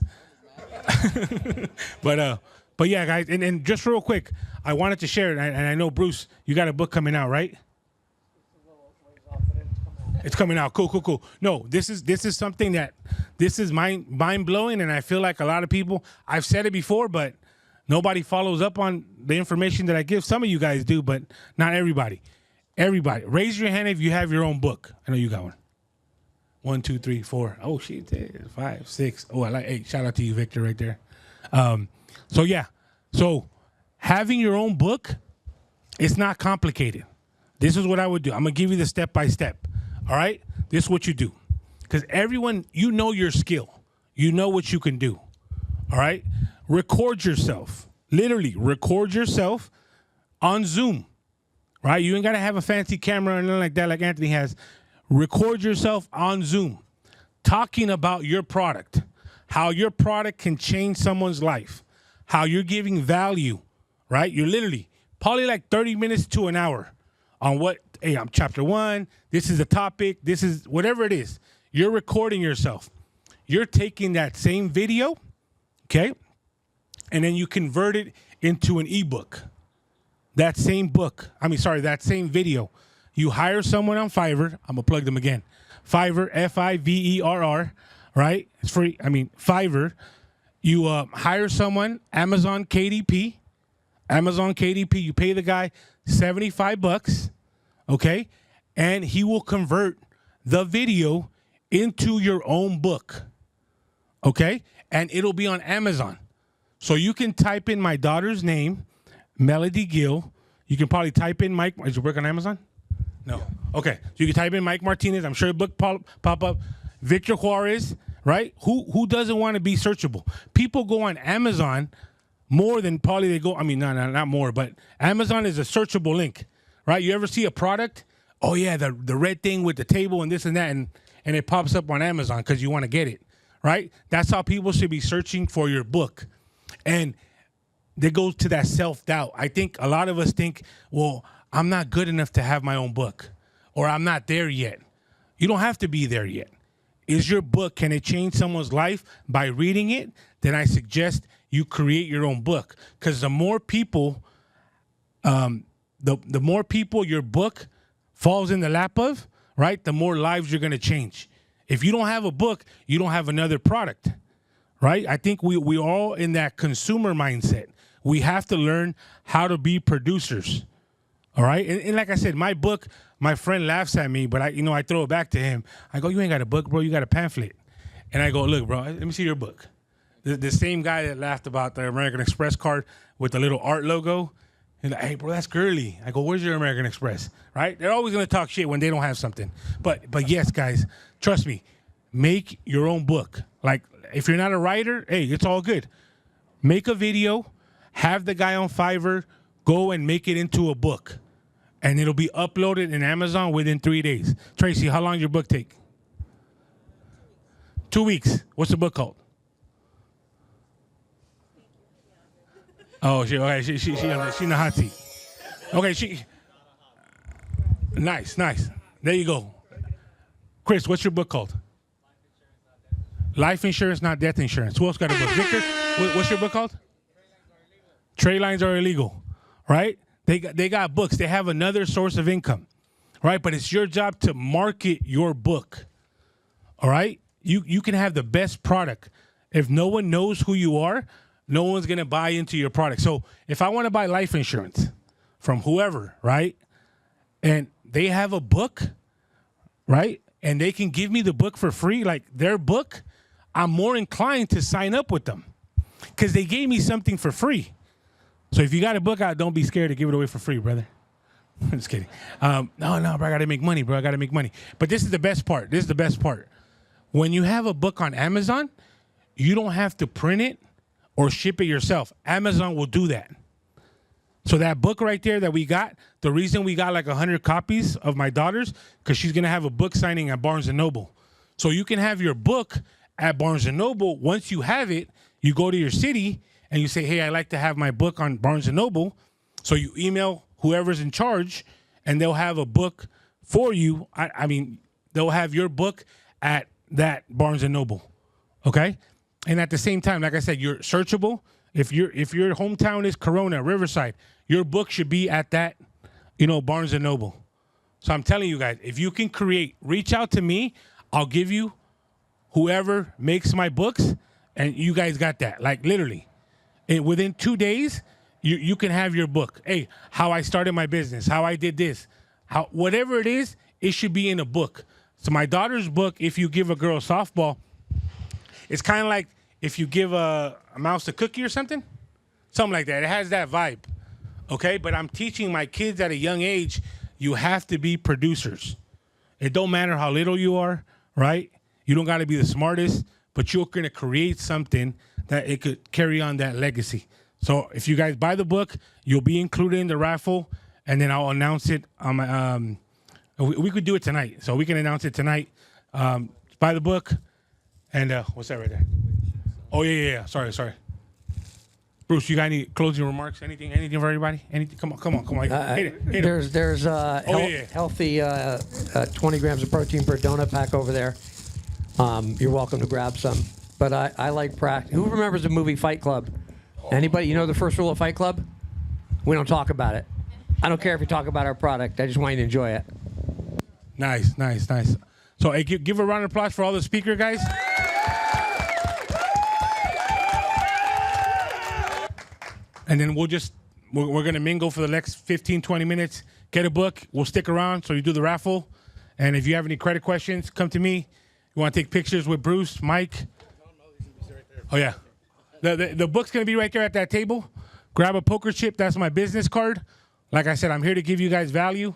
But yeah, guys, and just real quick, I wanted to share it, and I know, Bruce, you got a book coming out, right? It's coming out. Cool. No, this is something that this is mind blowing, and I feel like a lot of people. I've said it before, but nobody follows up on the information that I give. Some of you guys do, but not everybody. Everybody, raise your hand if you have your own book. I know you got one. 1, 2, 3, 4. Oh shit, 5, 6. Oh, I like 8. Shout out to you, Victor, right there. So having your own book, it's not complicated. This is what I would do. I'm gonna give you the step by step. All right, this is what you do, because everyone, you know your skill, you know what you can do. All right, record yourself. Literally, record yourself on Zoom. Right, you ain't gotta have a fancy camera or nothing like that, like Anthony has. Record yourself on Zoom, talking about your product, how your product can change someone's life, how you're giving value. Right, you're literally probably like 30 minutes to an hour on what. Hey, I'm chapter 1. This is a topic. This is whatever it is. You're recording yourself. You're taking that same video, okay, and then you convert it into an ebook. That same video. You hire someone on Fiverr. I'm gonna plug them again. Fiverr, Fiverr, right? It's free. Fiverr. You hire someone. Amazon KDP. You pay the guy $75. Okay, and he will convert the video into your own book. Okay, and it'll be on Amazon. So you can type in my daughter's name, Melody Gill. You can probably type in Mike. Is your work on Amazon? No. Okay, so you can type in Mike Martinez. I'm sure your book pop up. Victor Juarez, right? Who doesn't want to be searchable? People go on Amazon more than probably they go. Not more, but Amazon is a searchable link. Right? You ever see a product? Oh yeah, the red thing with the table and this and that, and it pops up on Amazon because you want to get it. Right? That's how people should be searching for your book. And they go to that self-doubt. I think a lot of us think, well, I'm not good enough to have my own book, or I'm not there yet. You don't have to be there yet. Is your book, can it change someone's life by reading it? Then I suggest you create your own book, because the more people the more people your book falls in the lap of, right, the more lives you're going to change. If you don't have a book, you don't have another product, right? I think we all in that consumer mindset. We have to learn how to be producers, all right? And like I said, my book my friend laughs at me, but I throw it back to him. I go, you ain't got a book, bro. You got a pamphlet. And I go, look, bro, let me see your book. The same guy that laughed about the American Express card with the little art logo. He's like, hey, bro, that's girly. I go, where's your American Express? Right? They're always going to talk shit when they don't have something. But yes, guys, trust me, make your own book. Like, if you're not a writer, hey, it's all good. Make a video, have the guy on Fiverr go and make it into a book. And it'll be uploaded in Amazon within 3 days. Tracy, how long did your book take? 2 weeks. What's the book called? Oh, she in the hot seat. Okay, nice. There you go. Chris, what's your book called? Life Insurance, Not Death Insurance. Who else got a book? Victor, what's your book called? Trade lines are illegal, right? They got books. They have another source of income, right? But it's your job to market your book, all right? You can have the best product. If no one knows who you are, no one's going to buy into your product. So if I want to buy life insurance from whoever, right, and they have a book, right, and they can give me the book for free, like their book, I'm more inclined to sign up with them because they gave me something for free. So if you got a book out, don't be scared to give it away for free, brother. I'm just kidding. No, bro, I got to make money, bro. I got to make money. But this is the best part. When you have a book on Amazon, you don't have to print it or ship it yourself. Amazon will do that. So that book right there that we got, the reason we got like 100 copies of my daughter's, because she's going to have a book signing at Barnes & Noble. So you can have your book at Barnes & Noble. Once you have it, you go to your city and you say, hey, I'd like to have my book on Barnes & Noble. So you email whoever's in charge and they'll have a book for you. I mean, they'll have your book at that Barnes & Noble. Okay? And at the same time, like I said, you're searchable. If your hometown is Corona, Riverside, your book should be at that, Barnes & Noble. So I'm telling you guys, if you can reach out to me. I'll give you whoever makes my books, and you guys got that. Like literally, within 2 days, you can have your book. Hey, how I started my business, how I did this, whatever it is, it should be in a book. So my daughter's book, if you give a girl softball, it's kind of like if you give a mouse a cookie or something like that. It has that vibe, okay? But I'm teaching my kids at a young age, you have to be producers. It don't matter how little you are, right? You don't got to be the smartest, but you're going to create something that it could carry on that legacy. So if you guys buy the book, you'll be included in the raffle, and then I'll announce it on my, we could do it tonight. So we can announce it tonight. Buy the book. And what's that right there? Oh, yeah. Sorry. Bruce, you got any closing remarks? Anything for everybody? Anything? Come on. Hit it. There's healthy 20 grams of protein per donut pack over there. You're welcome to grab some. But I like practice. Who remembers the movie Fight Club? Anybody? You know the first rule of Fight Club? We don't talk about it. I don't care if you talk about our product. I just want you to enjoy it. Nice. So hey, give a round of applause for all the speaker guys. And then we're going to mingle for the next 15, 20 minutes. Get a book. We'll stick around so you do the raffle. And if you have any credit questions, come to me. You want to take pictures with Bruce, Mike? Oh, yeah. The book's going to be right there at that table. Grab a poker chip. That's my business card. Like I said, I'm here to give you guys value.